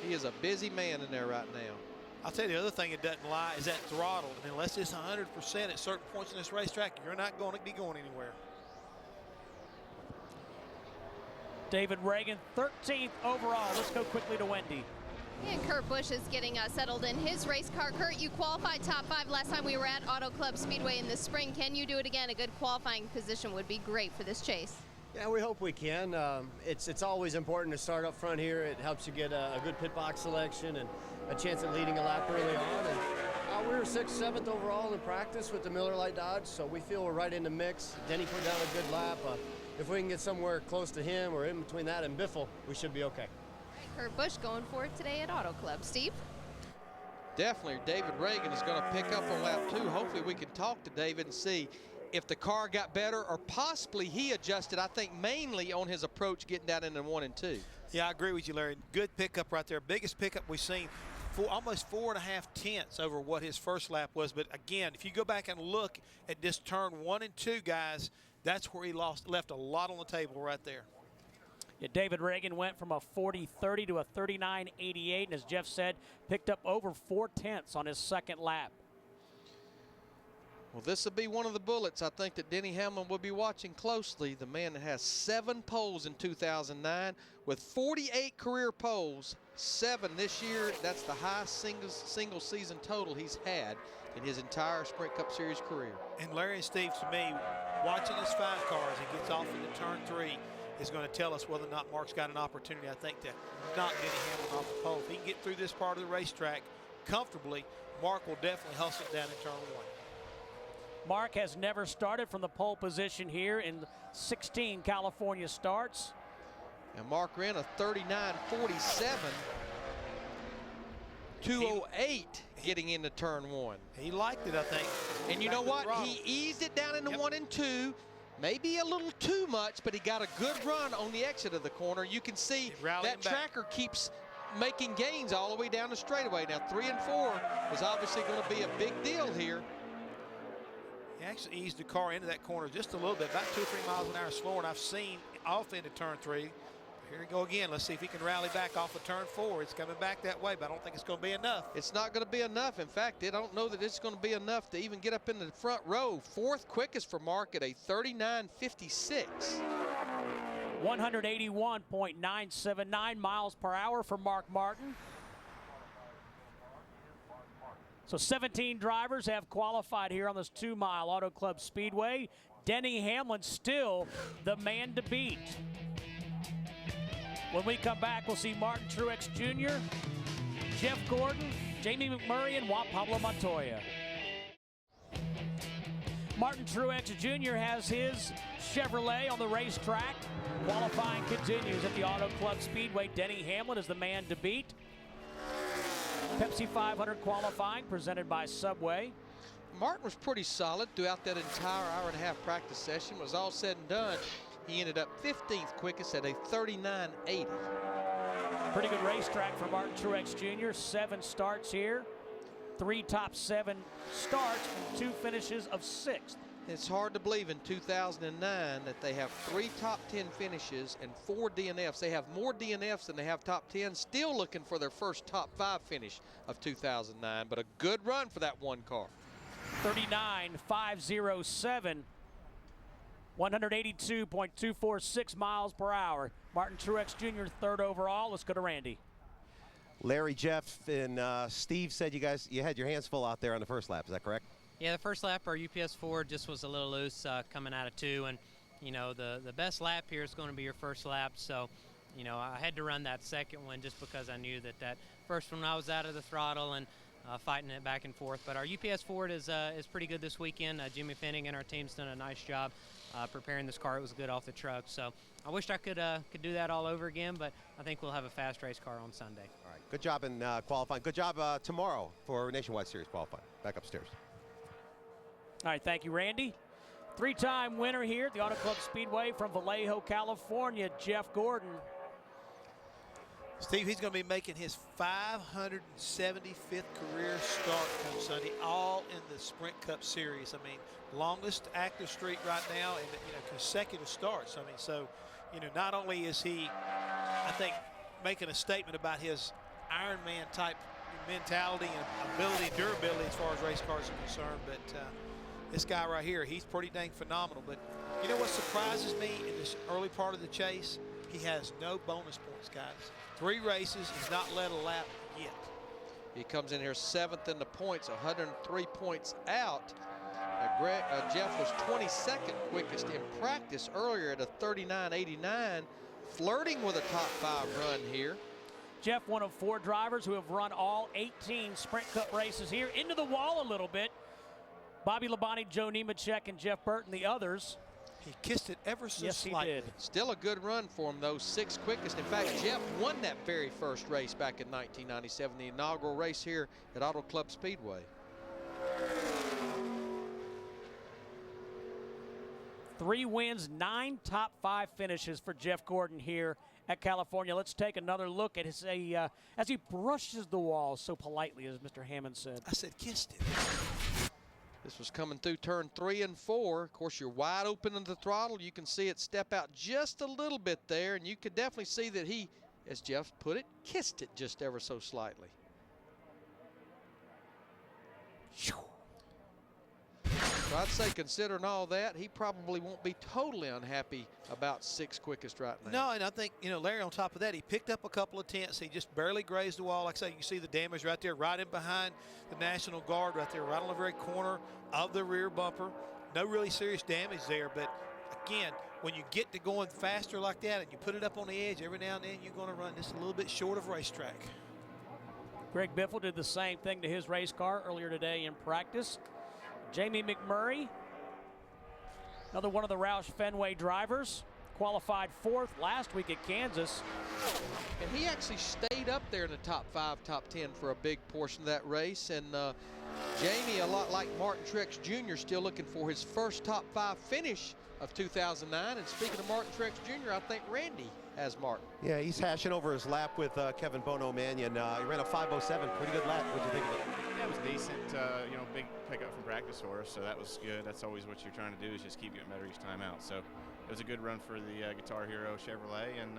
He is a busy man in there right now. I'll tell you the other thing that doesn't lie is that throttle. I mean, unless it's 100% at certain points in this racetrack, you're not going to be going anywhere. David Reagan, 13th overall. Let's go quickly to Wendy. And Kurt Busch is getting settled in his race car. Kurt, you qualified top 5 last time we were at Auto Club Speedway in the spring. Can you do it again? A good qualifying position would be great for this chase. Yeah, we hope we can. It's always important to start up front here. It helps you get a good pit box selection and a chance at leading a lap early on. And we were 6th, 7th overall in practice with the Miller Lite Dodge, so we feel we're right in the mix. Denny put down a good lap. If we can get somewhere close to him or in between that and Biffle, we should be okay. Kurt Busch going for it today at Auto Club. Steve? Definitely, David Reagan is going to pick up on lap 2. Hopefully we can talk to David and see if the car got better or possibly he adjusted, I think, mainly on his approach getting down into 1 and 2. Yeah, I agree with you, Larry. Good pickup right there. Biggest pickup we've seen, almost 4.5 tenths over what his first lap was. But again, if you go back and look at this turn 1 and 2, guys, that's where he left a lot on the table right there. Yeah, David Reagan went from a 40.30 to a 39.88, and as Jeff said, picked up over 4 tenths on his 2nd lap. Well, this will be one of the bullets I think that Denny Hamlin will be watching closely. The man that has 7 poles in 2009 with 48 career poles, 7 this year. That's the highest single season total he's had in his entire Sprint Cup Series career. And Larry and Steve, to me, watching this 5 car as he gets off into turn 3 is going to tell us whether or not Mark's got an opportunity, I think, to knock Denny Hamlin off the pole. If he can get through this part of the racetrack comfortably, Mark will definitely hustle it down in turn 1. Mark has never started from the pole position here in 16 California starts. And Mark ran a 39.47, 208 getting into turn 1. He liked it, I think. And you know what? He eased it down into 1 and 2. Maybe a little too much, but he got a good run on the exit of the corner. You can see that tracker keeps making gains all the way down the straightaway. Now 3 and 4 is obviously going to be a big deal here. He actually eased the car into that corner just a little bit, about 2 or 3 miles an hour slower, and I've seen off into turn 3. Here we go again. Let's see if he can rally back off of turn 4. It's coming back that way, but I don't think it's going to be enough. It's not going to be enough. In fact, I don't know that it's going to be enough to even get up in the front row. 4th quickest for Mark at a 39.56. 181.979 miles per hour for Mark Martin. So 17 drivers have qualified here on this 2-mile Auto Club Speedway. Denny Hamlin still the man to beat. When we come back, we'll see Martin Truex Jr., Jeff Gordon, Jamie McMurray, and Juan Pablo Montoya. Martin Truex Jr. has his Chevrolet on the racetrack. Qualifying continues at the Auto Club Speedway. Denny Hamlin is the man to beat. Pepsi 500 qualifying presented by Subway. Martin was pretty solid throughout that entire hour-and-a-half practice session. Was all said and done, he ended up 15th quickest at a 39.80. Pretty good racetrack for Martin Truex Jr. 7 starts here, 3 top 7 starts, and 2 finishes of 6th. It's hard to believe in 2009 that they have 3 top 10 finishes and 4 DNFs. They have more DNFs than they have top 10, still looking for their first top 5 finish of 2009, but a good run for that one car. 39.507, 182.246 miles per hour. Martin Truex Jr. 3rd overall. Let's go to Randy. Larry, Jeff, and Steve said you had your hands full out there on the first lap. Is that correct? Yeah, the first lap, our UPS Ford just was a little loose coming out of 2, and the best lap here is going to be your first lap. So, I had to run that second one just because I knew that first one I was out of the throttle and fighting it back and forth. But our UPS Ford is pretty good this weekend. Jimmy Finning and our team's done a nice job preparing this car. It was good off the truck. So I wished I could do that all over again, but I think we'll have a fast race car on Sunday. All right. Good job in qualifying. Good job tomorrow for Nationwide Series qualifying. Back upstairs. All right, thank you, Randy. 3-time winner here at the Auto Club Speedway from Vallejo, California, Jeff Gordon. Steve, he's going to be making his 575th career start come Sunday, all in the Sprint Cup Series. I mean, longest active streak right now, and consecutive starts. I mean, so not only is he, I think, making a statement about his Ironman type mentality and ability, durability as far as race cars are concerned, but this guy right here, he's pretty dang phenomenal. But you know what surprises me in this early part of the chase? He has no bonus points, guys. 3 races, he's not led a lap yet. He comes in here 7th in the points, 103 points out. Jeff was 22nd quickest in practice earlier at a 39.89, flirting with a top 5 run here. Jeff, one of 4 drivers who have run all 18 Sprint Cup races here. Into the wall a little bit. Bobby Labonte, Joe Nemechek, and Jeff Burton, the others. He kissed it ever so yes, slightly. He did. Still a good run for him, though, 6th quickest. In fact, Jeff won that very first race back in 1997, the inaugural race here at Auto Club Speedway. 3 wins, 9 top 5 finishes for Jeff Gordon here at California. Let's take another look at his as he brushes the wall so politely, as Mr. Hammond said. I said kissed it. This was coming through turn 3 and 4. Of course, you're wide open in the throttle. You can see it step out just a little bit there, and you could definitely see that he, as Jeff put it, kissed it just ever so slightly. So I'd say, considering all that, he probably won't be totally unhappy about 6th quickest right now. No, and I think, Larry, on top of that, he picked up a couple of tenths. He just barely grazed the wall. Like I say, you can see the damage right there, right in behind the National Guard right there, right on the very corner of the rear bumper. No really serious damage there, but again, when you get to going faster like that and you put it up on the edge, every now and then you're going to run just a little bit short of racetrack. Greg Biffle did the same thing to his race car earlier today in practice. Jamie McMurray, another one of the Roush Fenway drivers, qualified 4th last week at Kansas. And he actually stayed up there in the top 5, top 10 for a big portion of that race. And Jamie, a lot like Martin Truex Jr., still looking for his first top 5 finish of 2009. And speaking of Martin Truex Jr., I think Randy has Martin. Yeah, he's hashing over his lap with Kevin Bono Mannion. He ran a 5:07, pretty good lap. What'd you think of it? Yeah, it was decent. Big pickup from practice for us, so that was good. That's always what you're trying to do, is just keep getting better each time out. So it was a good run for the Guitar Hero Chevrolet, and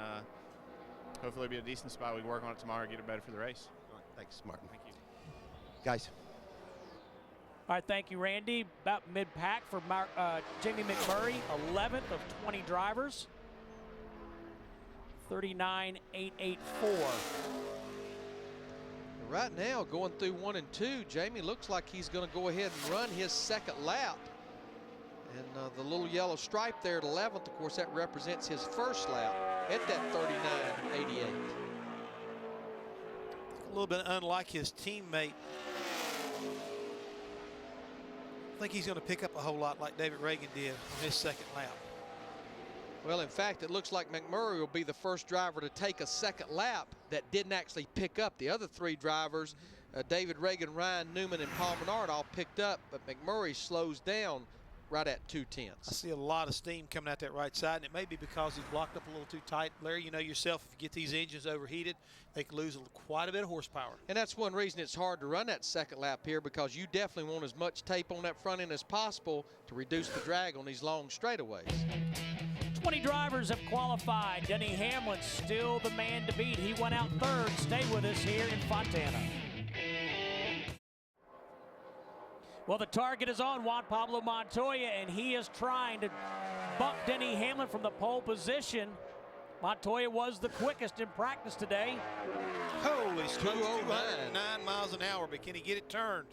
hopefully it'll be a decent spot. We can work on it tomorrow, get it better for the race. All right, thanks, Martin. Thank you. Guys. All right, thank you, Randy. About mid-pack for Jamie McMurray, 11th of 20 drivers. 39.884. Right now, going through 1 and 2, Jamie looks like he's going to go ahead and run his second lap. And the little yellow stripe there at 11th, of course, that represents his first lap at that 39.88. A little bit unlike his teammate. I think he's going to pick up a whole lot like David Reagan did on his second lap. Well, in fact, it looks like McMurray will be the first driver to take a second lap that didn't actually pick up. The other 3 drivers, David Reagan, Ryan Newman, and Paul Menard, all picked up, but McMurray slows down right at 2/10. I see a lot of steam coming out that right side, and it may be because he's blocked up a little too tight. Larry, you know yourself, if you get these engines overheated, they can lose quite a bit of horsepower. And that's one reason it's hard to run that second lap here, because you definitely want as much tape on that front end as possible to reduce the drag on these long straightaways. 20 drivers have qualified. Denny Hamlin still the man to beat. He went out third. Stay with us here in Fontana. Well, the target is on Juan Pablo Montoya, and he is trying to bump Denny Hamlin from the pole position. Montoya was the quickest in practice today. Holy smokes, 209 miles an hour, but can he get it turned?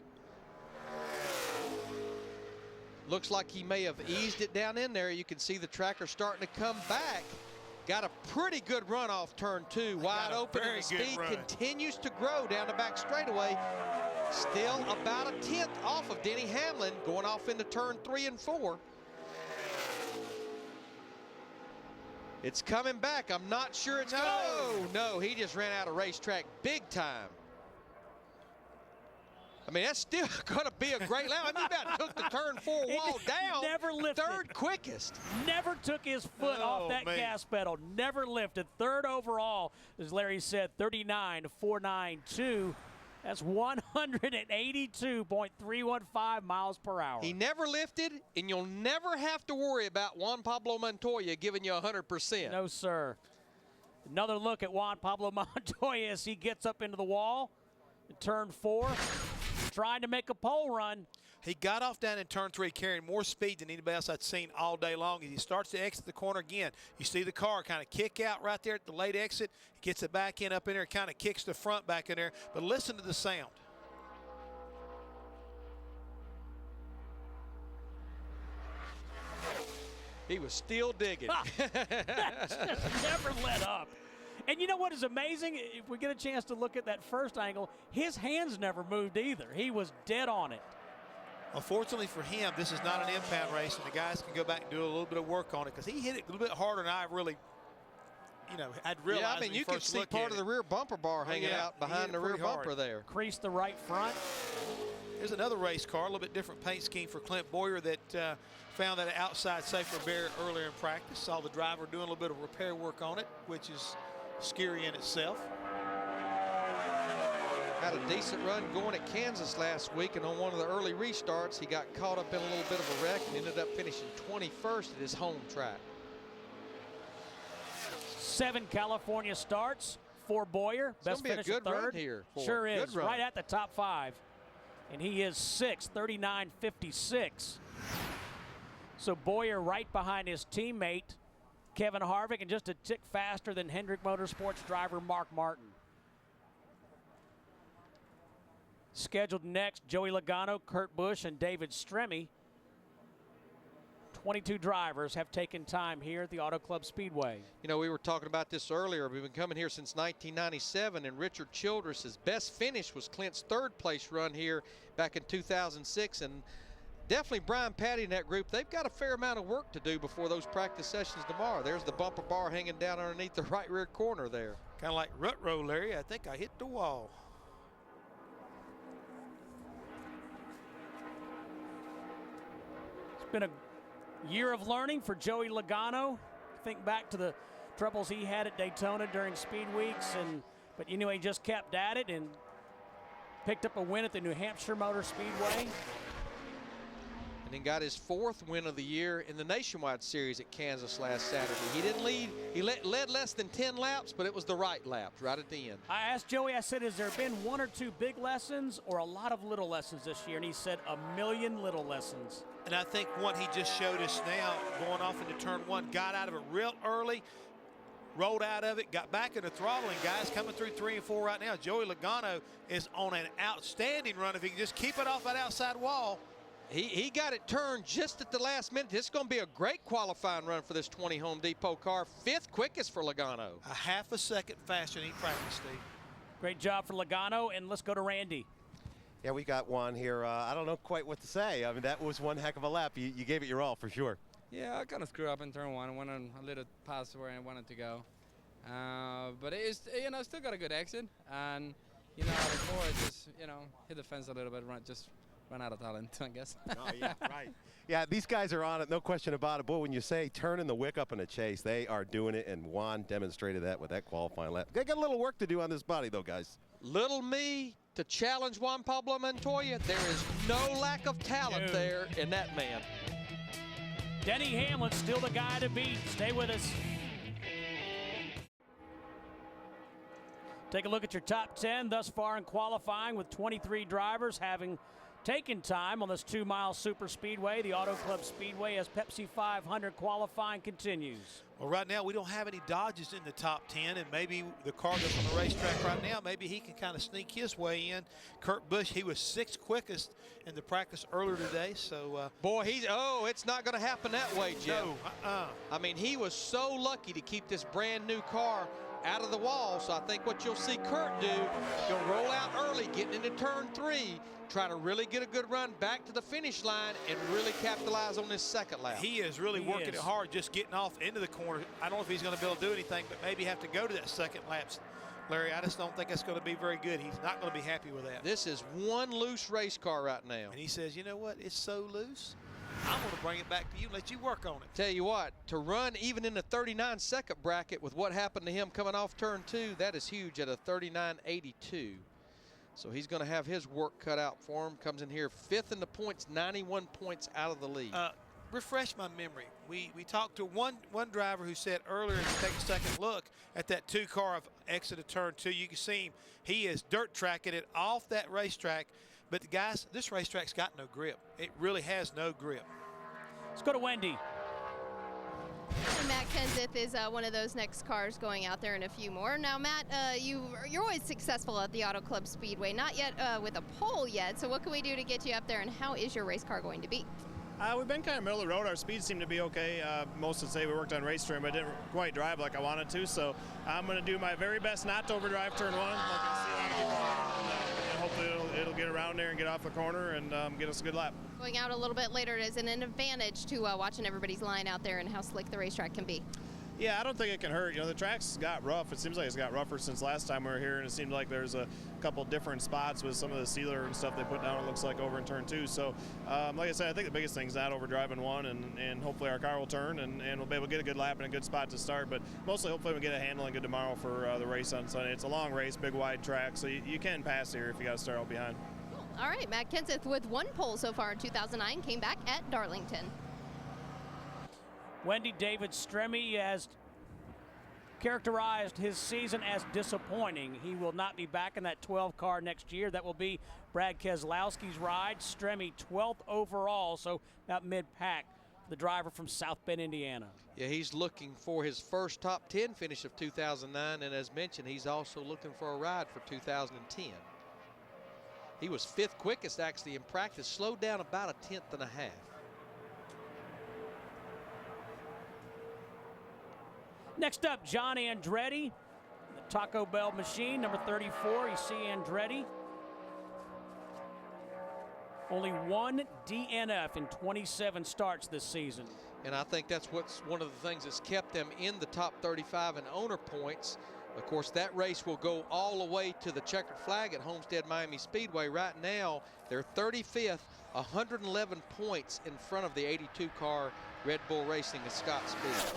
Looks like he may have eased it down in there. You can see the tracker starting to come back. Got a pretty good run off turn 2, wide open, and the speed continues to grow down the back straightaway. Still about a 10th off of Denny Hamlin, going off into turn 3 and 4. It's coming back. I'm not sure it's going. Oh, no, he just ran out of racetrack big time. I mean, that's still going to be a great lap. I mean, he about took the turn 4 wall down. Never lifted. Third quickest. Never took his foot off that gas pedal. Never lifted. Third overall, as Larry said, 39.492. That's 182.315 miles per hour. He never lifted, and you'll never have to worry about Juan Pablo Montoya giving you 100%. No, sir. Another look at Juan Pablo Montoya as he gets up into the wall in turn 4. Trying to make a pole run. He got off down in turn 3 carrying more speed than anybody else I'd seen all day long. As he starts to exit the corner again, you see the car kind of kick out right there at the late exit. He gets it back in up in there, kind of kicks the front back in there. But listen to the sound. He was still digging. Just never let up. And you know what is amazing? If we get a chance to look at that first angle, his hands never moved either. He was dead on it. Unfortunately for him, this is not an impound race, and the guys can go back and do a little bit of work on it, because he hit it a little bit harder than I really, I'd realized. Yeah, I mean, you can see part of the rear bumper bar hanging out behind the rear bumper there. Crease the right front. Here's another race car, a little bit different paint scheme for Clint Boyer that found that outside safer barrier earlier in practice. Saw the driver doing a little bit of repair work on it, which is scary in itself. Had a decent run going at Kansas last week, and on one of the early restarts, he got caught up in a little bit of a wreck and ended up finishing 21st at his home track. 7 California starts for Boyer. Best finish a good third. run here. Sure is. Right at the top 5. And he is 6th, 39.56. So Boyer right behind his teammate, Kevin Harvick, and just a tick faster than Hendrick Motorsports driver Mark Martin. Scheduled next, Joey Logano, Kurt Busch, and David Stremme. 22 drivers have taken time here at the Auto Club Speedway. You know, we were talking about this earlier. We've been coming here since 1997, and Richard Childress' best finish was Clint's 3rd place run here back in 2006. And definitely Brian Patty and that group, they've got a fair amount of work to do before those practice sessions tomorrow. There's the bumper bar hanging down underneath the right rear corner there. Kind of like rut roll, Larry. I think I hit the wall. It's been a year of learning for Joey Logano. Think back to the troubles he had at Daytona during speed weeks, but anyway, he just kept at it and picked up a win at the New Hampshire Motor Speedway. and then got his 4th win of the year in the Nationwide Series at Kansas last Saturday. He didn't lead, he led less than 10 laps, but it was the right laps right at the end. I asked Joey, I said, has there been 1 or 2 big lessons or a lot of little lessons this year? And he said 1,000,000 little lessons. And I think one he just showed us now, going off into turn 1, got out of it real early, rolled out of it, got back in the throttle, and guys coming through 3 and 4 right now. Joey Logano is on an outstanding run. If he can just keep it off that outside wall. He got it turned just at the last minute. This is going to be a great qualifying run for this 20 Home Depot car. 5th quickest for Logano. A half a second faster than he practiced, Steve. Great job for Logano, and let's go to Randy. Yeah, we got one here. I don't know quite what to say. I mean, that was one heck of a lap. You gave it your all for sure. Yeah, I kind of screwed up in turn 1. I went on a little past where I wanted to go. But it's, still got a good exit. And, before I just, hit the fence a little bit, just run out of talent, I guess. Oh, yeah, right. Yeah, these guys are on it, no question about it. Boy, when you say turning the wick up in a chase, they are doing it, and Juan demonstrated that with that qualifying lap. They got a little work to do on this body, though, guys. Little me to challenge Juan Pablo Montoya. There is no lack of talent there in that man. Denny Hamlin still the guy to beat. Stay with us. Take a look at your top 10 thus far in qualifying, with 23 drivers having taken time on this 2-mile super speedway, the Auto Club Speedway, as Pepsi 500 qualifying continues. Well, right now we don't have any Dodges in the top 10, and maybe the car that's on the racetrack right now, maybe he can kind of sneak his way in. Kurt Busch, he was 6th quickest in the practice earlier today, so. Boy, it's not going to happen that way, Jeff. No, I mean, he was so lucky to keep this brand new car out of the wall, so I think what you'll see Kurt do, he'll roll out early, getting into turn 3, try to really get a good run back to the finish line and really capitalize on this second lap. He is really working it hard, just getting off into the corner. I don't know if he's going to be able to do anything, but maybe have to go to that second lap. Larry, I just don't think that's going to be very good. He's not going to be happy with that. This is one loose race car right now. And he says, you know what, it's so loose, I'm going to bring it back to you and let you work on it. Tell you what, to run even in the 39-second bracket with what happened to him coming off turn 2, that is huge at a 39.82. So he's going to have his work cut out for him. Comes in here 5th in the points, 91 points out of the lead. Refresh my memory. We talked to one driver who said earlier, to take a second look at that 2 car of exit of turn 2. You can see him. He is dirt tracking it off that racetrack. But, guys, this racetrack's got no grip. It really has no grip. Let's go to Wendy. And Matt Kenseth is one of those next cars going out there in a few more. Now, Matt, you're always successful at the Auto Club Speedway, not yet with a pole yet. So what can we do to get you up there, and how is your race car going to be? We've been kind of middle of the road. Our speeds seem to be okay. Most would say we worked on race trim, but didn't quite drive like I wanted to. So I'm going to do my very best not to overdrive turn 1. Like I see a lot of people, and hopefully it'll get around there and get off the corner and get us a good lap. Going out a little bit later is an advantage to watching everybody's line out there and how slick the racetrack can be. Yeah, I don't think it can hurt. The track's got rough. It seems like it's got rougher since last time we were here, and it seemed like there's a couple different spots with some of the sealer and stuff they put down, it looks like, over in turn 2. So, like I said, I think the biggest thing is not overdriving 1, and hopefully our car will turn, and we'll be able to get a good lap and a good spot to start. But mostly, hopefully, we'll get a handling good tomorrow for the race on Sunday. It's a long race, big, wide track, so you can pass here if you got to start out behind. Cool. All right, Matt Kenseth with 1 pole so far in 2009, came back at Darlington. Wendy, David Stremme has characterized his season as disappointing. He will not be back in that 12 car next year. That will be Brad Keselowski's ride. Stremme 12th overall, so about mid-pack for the driver from South Bend, Indiana. Yeah, he's looking for his first top 10 finish of 2009, and as mentioned, he's also looking for a ride for 2010. He was 5th quickest actually in practice, slowed down about a 10th and a half. Next up, John Andretti, the Taco Bell machine, number 34. You see Andretti. Only 1 DNF in 27 starts this season. And I think that's what's one of the things that's kept them in the top 35 in owner points. Of course, that race will go all the way to the checkered flag at Homestead Miami Speedway. Right now, they're 35th, 111 points in front of the 82 car Red Bull Racing and Scott Speed.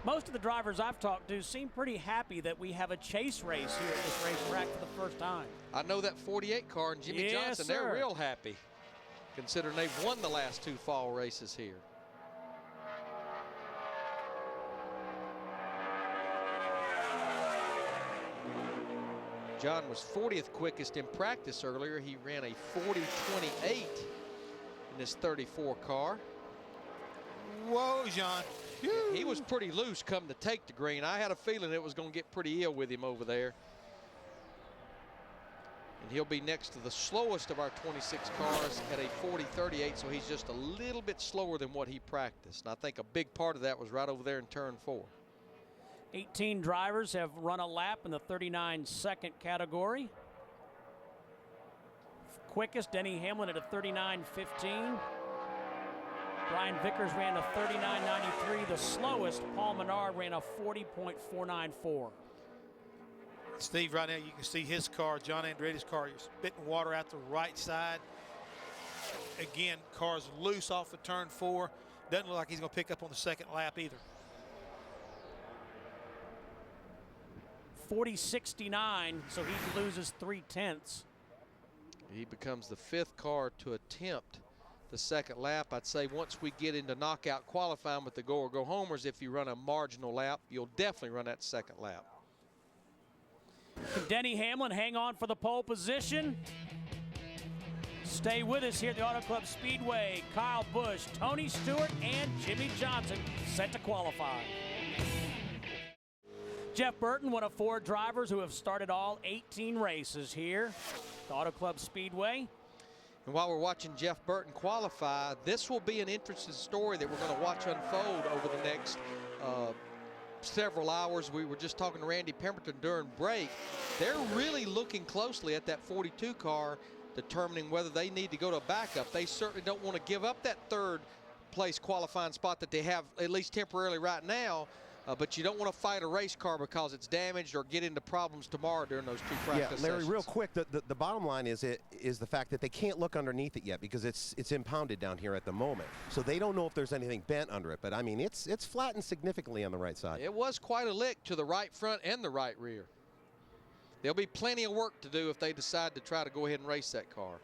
Most of the drivers I've talked to seem pretty happy that we have a chase race here at this racetrack for the first time. I know that 48 car and Jimmy Johnson, they're real happy. considering they've won the last 2 fall races here. John was 40th quickest in practice earlier. He ran a 40.28 in this 34 car. Whoa, John. He was pretty loose coming to take the green. I had a feeling it was going to get pretty ill with him over there. And he'll be next to the slowest of our 26 cars at a 40.38, so he's just a little bit slower than what he practiced. And I think a big part of that was right over there in turn 4. 18 drivers have run a lap in the 39-second category. Quickest, Denny Hamlin at a 39.15. Brian Vickers ran a 39.93. The slowest, Paul Menard, ran a 40.494. Steve, right now you can see his car, John Andretti's car, you're spitting water out the right side. Again, car's loose off of turn 4. Doesn't look like he's going to pick up on the second lap either. 40.69, so he loses 3/10. He becomes the 5th car to attempt the second lap. I'd say once we get into knockout qualifying with the go or go homers, if you run a marginal lap, you'll definitely run that second lap. Can Denny Hamlin hang on for the pole position? Stay with us here at the Auto Club Speedway. Kyle Busch, Tony Stewart, and Jimmy Johnson set to qualify. Jeff Burton, one of 4 drivers who have started all 18 races here at the Auto Club Speedway. And while we're watching Jeff Burton qualify, this will be an interesting story that we're going to watch unfold over the next several hours. We were just talking to Randy Pemberton during break. They're really looking closely at that 42 car, determining whether they need to go to a backup. They certainly don't want to give up that 3rd place qualifying spot that they have, at least temporarily right now. But you don't want to fight a race car because it's damaged or get into problems tomorrow during those 2 practice Larry, sessions. real quick, the bottom line is the fact that they can't look underneath it yet because it's impounded down here at the moment. So they don't know if there's anything bent under it. But I mean, it's flattened significantly on the right side. It was quite a lick to the right front and the right rear. There'll be plenty of work to do if they decide to try to go ahead and race that car.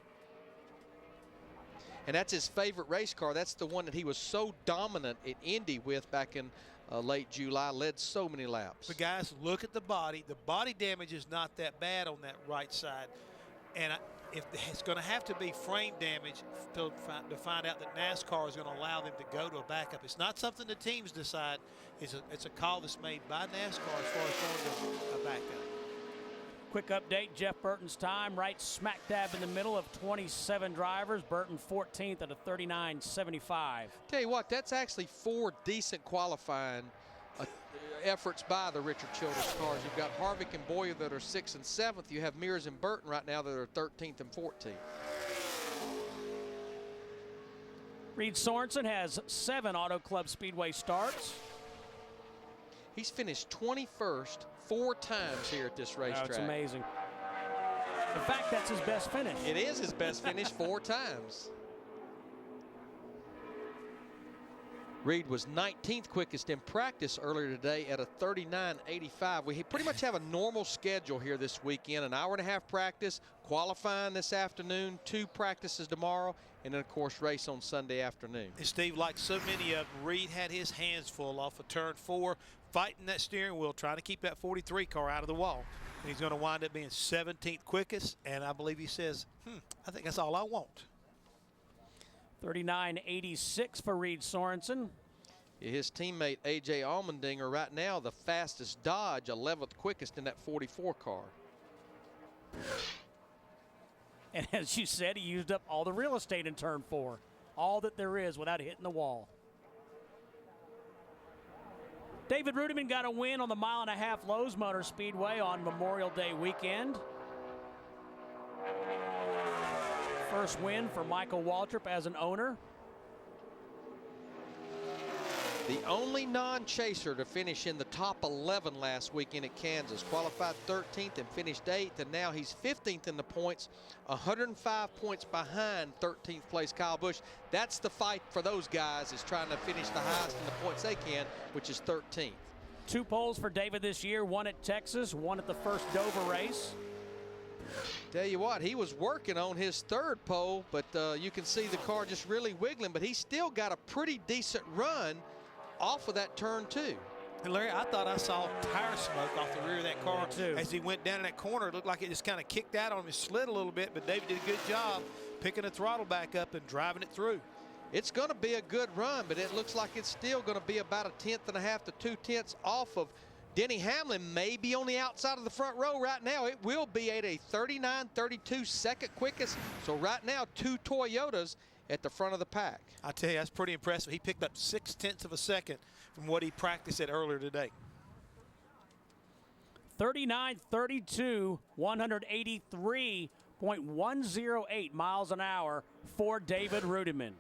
And that's his favorite race car. That's the one that he was so dominant at Indy with back in late July, led so many laps. But guys, look at the body. The body damage is not that bad on that right side. And if it's going to have to be frame damage to find out that NASCAR is going to allow them to go to a backup. It's not something the teams decide. It's a call that's made by NASCAR as far as going to a backup. Quick update, Jeff Burton's time right smack dab in the middle of 27 drivers. Burton 14th at a 39.75. Tell you what, that's actually 4 decent qualifying efforts by the Richard Childress cars. You've got Harvick and Boyer that are 6th and 7th. You have Mears and Burton right now that are 13th and 14th. Reed Sorensen has 7 Auto Club Speedway starts. He's finished 21st 4 times here at this racetrack. That's amazing. In fact, that's his best finish. It is his best finish 4 times. Reed was 19th quickest in practice earlier today at a 39.85. We pretty much have a normal schedule here this weekend. An hour-and-a-half practice, qualifying this afternoon, 2 practices tomorrow, and then, of course, race on Sunday afternoon. And Steve, like so many of them, Reed had his hands full off of turn 4, fighting that steering wheel, trying to keep that 43 car out of the wall. And he's going to wind up being 17th quickest, and I believe he says, I think that's all I want. 39.86 for Reed Sorensen. His teammate A.J. Allmendinger right now the fastest Dodge, 11th quickest in that 44 car. And as you said, he used up all the real estate in turn 4. All that there is without hitting the wall. David Rudiman got a win on the 1.5 mile Lowe's Motor Speedway on Memorial Day weekend. First win for Michael Waltrip as an owner. The only non-chaser to finish in the top 11 last weekend at Kansas. Qualified 13th and finished 8th, and now he's 15th in the points, 105 points behind 13th place Kyle Busch. That's the fight for those guys, is trying to finish the highest in the points they can, which is 13th. 2 poles for David this year, one at Texas, one at the first Dover race. Tell you what, he was working on his third pole, but you can see the car just really wiggling, but he still got a pretty decent run off of that turn 2. And Larry, I thought I saw tire smoke off the rear of that car as he went down in that corner. It looked like it just kind of kicked out on him, slid a little bit, but David did a good job picking the throttle back up and driving it through. It's going to be a good run, but it looks like it's still going to be about a 1/10.5 to 2/10 off of Denny Hamlin, maybe on the outside of the front row right now. It will be at a 39.32 second quickest. So right now, 2 Toyotas at the front of the pack. I tell you, that's pretty impressive. He picked up 0.6 of a second from what he practiced at earlier today. 39.32, 183.108 miles an hour for David Rudiman.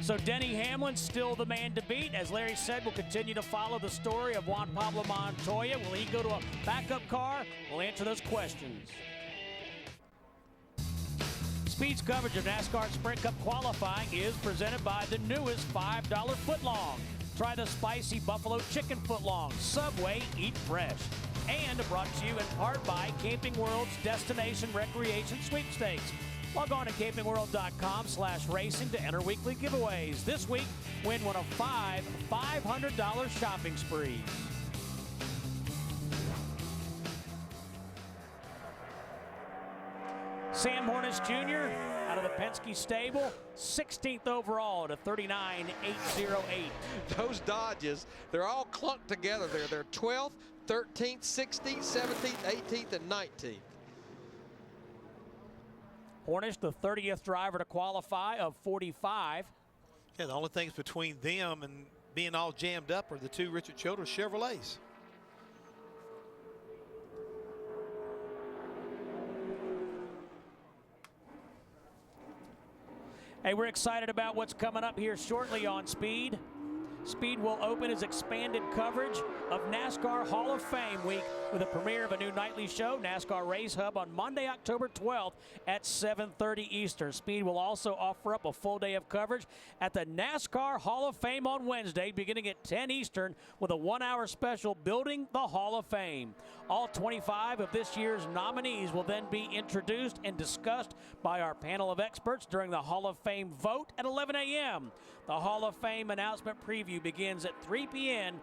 So Denny Hamlin still the man to beat. As Larry said, we'll continue to follow the story of Juan Pablo Montoya. Will he go to a backup car? We'll answer those questions. Speed's coverage of NASCAR Sprint Cup qualifying is presented by the newest $5 footlong. Try the spicy buffalo chicken footlong. Subway, eat fresh. And brought to you in part by Camping World's Destination Recreation Sweepstakes. Log on to campingworld.com/racing to enter weekly giveaways. This week, win one of 5 $500 shopping sprees. Sam Hornish Jr. out of the Penske stable, 16th overall to 39.808. Those Dodges, they're all clunked together there. They're 12th, 13th, 16th, 17th, 18th, and 19th. Hornish, the 30th driver to qualify of 45. Yeah, the only things between them and being all jammed up are the 2 Richard Childress Chevrolets. Hey, we're excited about what's coming up here shortly on Speed. Speed will open his expanded coverage of NASCAR Hall of Fame Week with a premiere of a new nightly show, NASCAR Race Hub, on Monday, October 12th at 7:30 Eastern. Speed will also offer up a full day of coverage at the NASCAR Hall of Fame on Wednesday, beginning at 10 Eastern, with a 1-hour special, Building the Hall of Fame. All 25 of this year's nominees will then be introduced and discussed by our panel of experts during the Hall of Fame vote at 11 a.m. The Hall of Fame announcement preview begins at 3 p.m.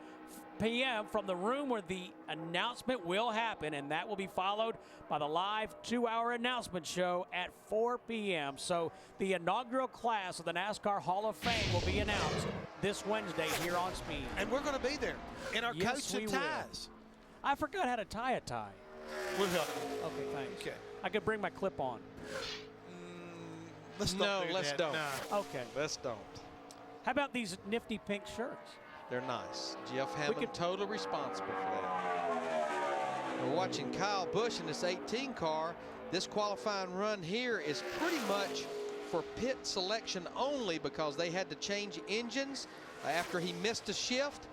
from the room where the announcement will happen, and that will be followed by the live 2-hour announcement show at 4 p.m. So the inaugural class of the NASCAR Hall of Fame will be announced this Wednesday here on Speed. And we're going to be there in our Yes, coats and we ties. I forgot how to tie a tie. We'll help you. Okay, thanks. Okay. I could bring my clip on. Let's No, don't do let's that. don't. Nah. Okay. Let's don't. How about these nifty pink shirts? They're nice. Jeff Hammond totally responsible for that. We're watching Kyle Busch in this 18 car. This qualifying run here is pretty much for pit selection only because they had to change engines after he missed a shift.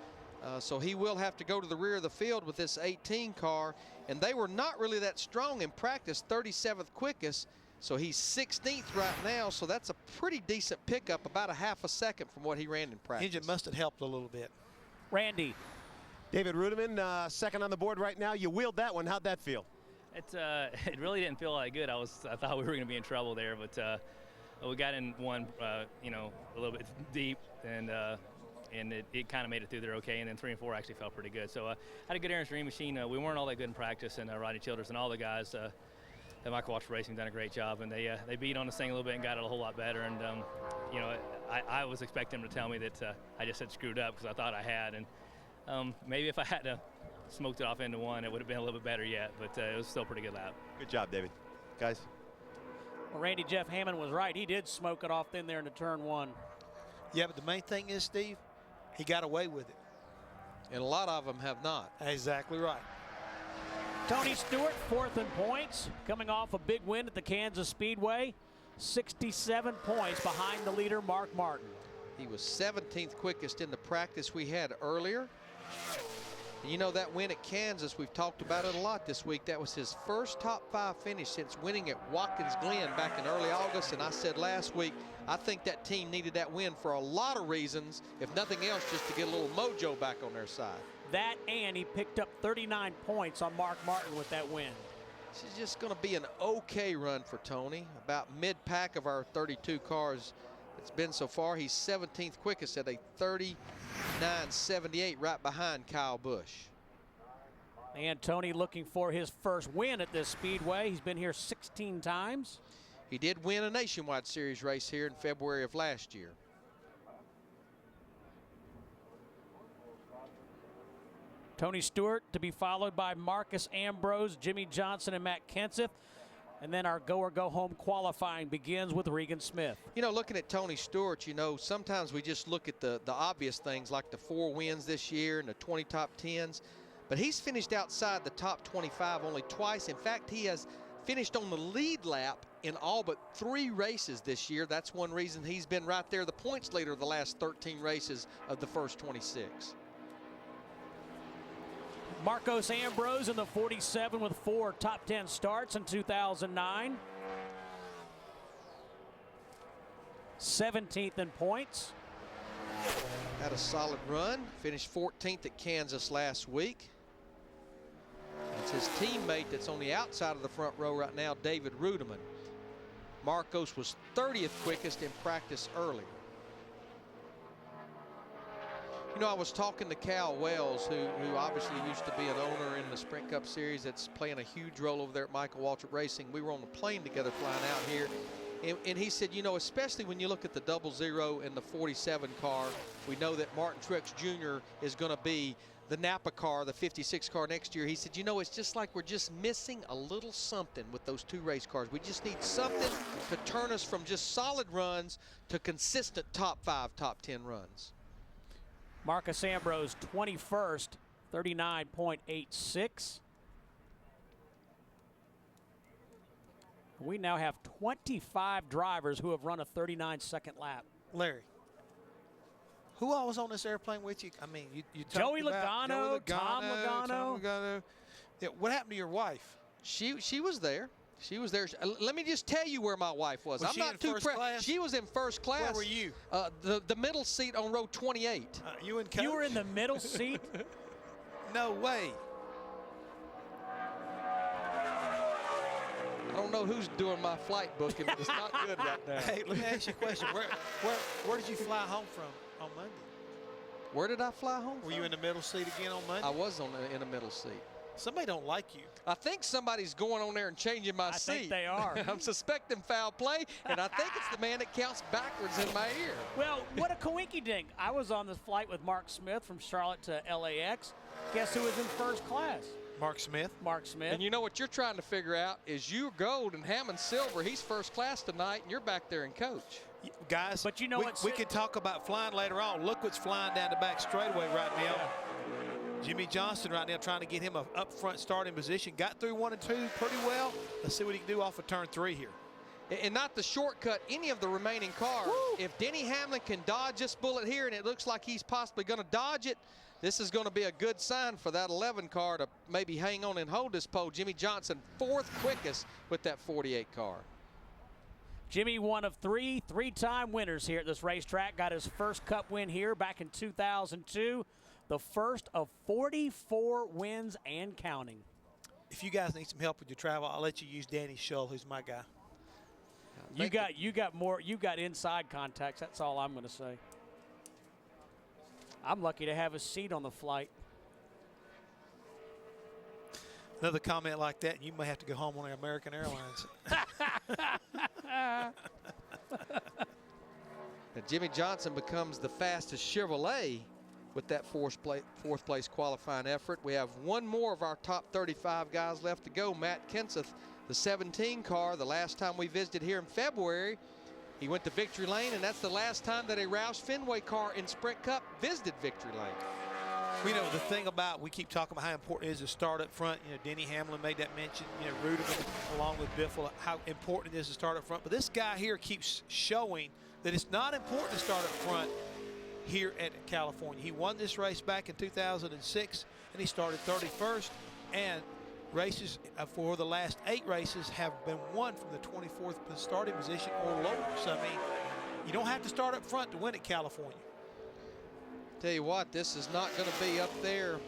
So he will have to go to the rear of the field with this 18 car. And they were not really that strong in practice, 37th quickest. So he's 16th right now, so that's a pretty decent pickup, about a half a second from what he ran in practice. Engine must have helped a little bit. Randy. David Rudiman, second on the board right now. You wheeled that one. How'd that feel? It really didn't feel that good. I thought we were going to be in trouble there, but we got in one, a little bit deep, and it kind of made it through there okay. And then 3 and 4 actually felt pretty good. So I had a good Aaron Stream machine. We weren't all that good in practice, and Rodney Childress and all the guys at Michael Walsh Racing done a great job, and they beat on this thing a little bit and got it a whole lot better. And I was expecting them to tell me that I just had screwed up because I thought I had, and maybe if I had smoked it off into one, it would have been a little bit better yet. But it was still a pretty good lap. Good job, David. Guys. Well, Randy, Jeff Hammond was right. He did smoke it off in there into turn 1. Yeah, but the main thing is, Steve, he got away with it. And a lot of them have not. Exactly right. Tony Stewart, 4th in points, coming off a big win at the Kansas Speedway. 67 points behind the leader, Mark Martin. He was 17th quickest in the practice we had earlier. And you know, that win at Kansas, we've talked about it a lot this week. That was his first top 5 finish since winning at Watkins Glen back in early August. And I said last week, I think that team needed that win for a lot of reasons, if nothing else, just to get a little mojo back on their side. That, and he picked up 39 points on Mark Martin with that win. This is just going to be an okay run for Tony. About mid-pack of our 32 cars it's been so far. He's 17th quickest at a 39.78, right behind Kyle Busch. And Tony looking for his first win at this Speedway. He's been here 16 times. He did win a Nationwide Series race here in February of last year. Tony Stewart to be followed by Marcus Ambrose, Jimmy Johnson, and Matt Kenseth. And then our go or go home qualifying begins with Regan Smith. You know, looking at Tony Stewart, you know, sometimes we just look at the obvious things like the 4 wins this year and the 20 top 10s. But he's finished outside the top 25 only twice. In fact, he has finished on the lead lap in all but 3 races this year. That's one reason he's been right there, the points leader of the last 13 races of the first 26. Marcos Ambrose in the 47 with 4 top 10 starts in 2009. 17th in points. Had a solid run, finished 14th at Kansas last week. That's his teammate that's on the outside of the front row right now, David Rudeman. Marcos was 30th quickest in practice earlier. You know, I was talking to Cal Wells, who obviously used to be an owner in the Sprint Cup Series that's playing a huge role over there at Michael Waltrip Racing. We were on the plane together flying out here. And he said, you know, especially when you look at the 00 and the 47 car, we know that Martin Truex Jr. is going to be the Napa car, the 56 car next year. He said, you know, it's just like we're just missing a little something with those 2 race cars. We just need something to turn us from just solid runs to consistent top 5, top 10 runs. Marcus Ambrose 21st, 39.86. We now have 25 drivers who have run a 39-second lap. Larry, who all was on this airplane with you? I mean, you Joey talked about Logano, Tom Logano. Tom Logano. Yeah, what happened to your wife? She was there. She was there. Let me just tell you where my wife was. I'm not too proud. She was in first class. Where were you? The middle seat on row 28. You and Coach? You were in the middle seat? No way. I don't know who's doing my flight booking, but it's not good right now. Hey, let me ask you a question. Where did you fly home from on Monday? Where did I fly home Were from? you in the middle seat again on Monday? I was in the middle seat. Somebody don't like you. I think somebody's going on there and changing my seat. I think they are. I'm suspecting foul play, and I think it's the man that counts backwards in my ear. Well, what a coinky-dink. I was on the flight with Mark Smith from Charlotte to LAX. Guess who was in first class? Mark Smith. Mark Smith. And you know what you're trying to figure out is you gold and Hammond silver. He's first class tonight, and you're back there in coach. Guys, but you know we can talk about flying later on. Look what's flying down the back straightaway right now. Jimmy Johnson right now trying to get him an up front starting position. Got through 1 and 2 pretty well. Let's see what he can do off of turn 3 here. And not to shortcut any of the remaining cars. Woo! If Denny Hamlin can dodge this bullet here, and it looks like he's possibly going to dodge it, this is going to be a good sign for that 11 car to maybe hang on and hold this pole. Jimmy Johnson, 4th quickest with that 48 car. Jimmy, one of 3 3-time winners here at this racetrack. Got his first Cup win here back in 2002. The first of 44 wins and counting. If you guys need some help with your travel, I'll let you use Danny Shull, who's my guy. You got inside contacts. That's all I'm going to say. I'm lucky to have a seat on the flight. Another comment like that, you may have to go home on American Airlines. Jimmy Johnson becomes the fastest Chevrolet with that fourth place qualifying effort. We have one more of our top 35 guys left to go. Matt Kenseth, the 17 car. The last time we visited here in February, he went to Victory Lane, and that's the last time that a Roush Fenway car in Sprint Cup visited Victory Lane. You know, the thing about, we keep talking about how important it is to start up front. You know, Denny Hamlin made that mention, you know, Rudeman along with Biffle, how important it is to start up front. But this guy here keeps showing that it's not important to start up front here at California. He won this race back in 2006, and he started 31st. And races for the last 8 races have been won from the 24th starting position or lower. So, I mean, you don't have to start up front to win at California. Tell you what, this is not going to be up there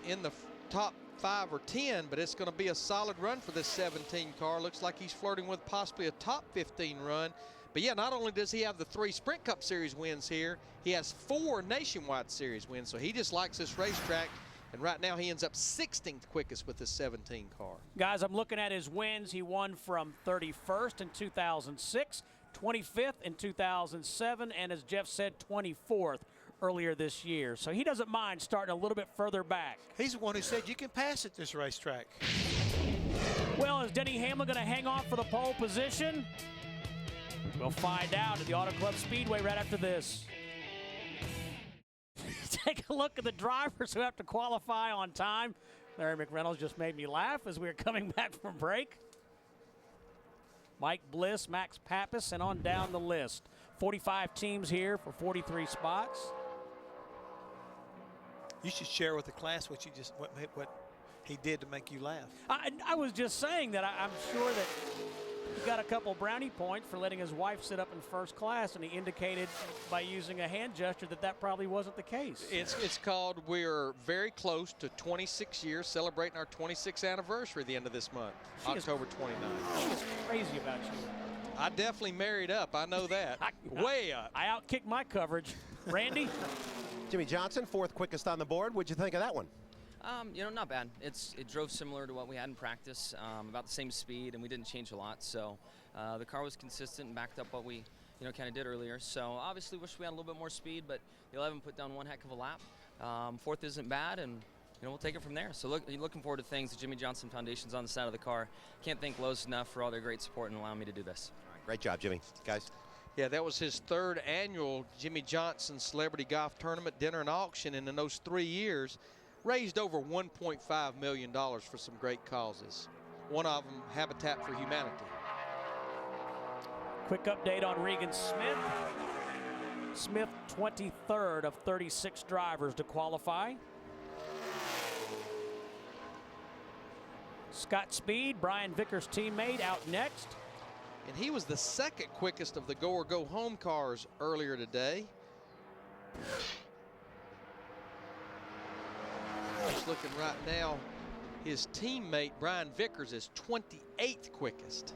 in the top top 5 or 10, but it's going to be a solid run for this 17 car. Looks like he's flirting with possibly a top 15 run. But yeah, not only does he have the 3 Sprint Cup Series wins here, he has 4 Nationwide Series wins. So he just likes this racetrack. And right now he ends up 16th quickest with this 17 car. Guys, I'm looking at his wins. He won from 31st in 2006, 25th in 2007, and as Jeff said, 24th earlier this year. So he doesn't mind starting a little bit further back. He's the one who said you can pass at this racetrack. Well, is Denny Hamlin going to hang on for the pole position? We'll find out at the Auto Club Speedway right after this. Take a look at the drivers who have to qualify on time. Larry McReynolds just made me laugh as we were coming back from break. Mike Bliss, Max Pappas, and on down the list. 45 teams here for 43 spots. You should share with the class what he did to make you laugh. I was just saying that I'm sure that he got a couple brownie points for letting his wife sit up in first class, and he indicated by using a hand gesture that that probably wasn't the case. It's called, we're very close to 26 years, celebrating our 26th anniversary at the end of this month, October 29th. She is crazy about you. I definitely married up, I know that. Way up. I outkicked my coverage. Randy? Jimmy Johnson, 4th quickest on the board. What'd you think of that one? You know, not bad. It drove similar to what we had in practice, about the same speed, and we didn't change a lot. So the car was consistent and backed up what we, kind of did earlier. So obviously wish we had a little bit more speed, but the 11 put down one heck of a lap. 4th isn't bad, and we'll take it from there. So looking forward to things. The Jimmy Johnson Foundation's on the side of the car. Can't thank Lowe's enough for all their great support and allowing me to do this. Great job, Jimmy. Guys. Yeah, that was his 3rd annual Jimmy Johnson Celebrity Golf Tournament, dinner, and auction, and in those 3 years, raised over $1.5 million for some great causes. One of them, Habitat for Humanity. Quick update on Regan Smith. Smith, 23rd of 36 drivers to qualify. Scott Speed, Brian Vickers' teammate, out next. And he was the 2nd quickest of the go or go home cars earlier today. Just looking right now, his teammate Brian Vickers is 28th quickest.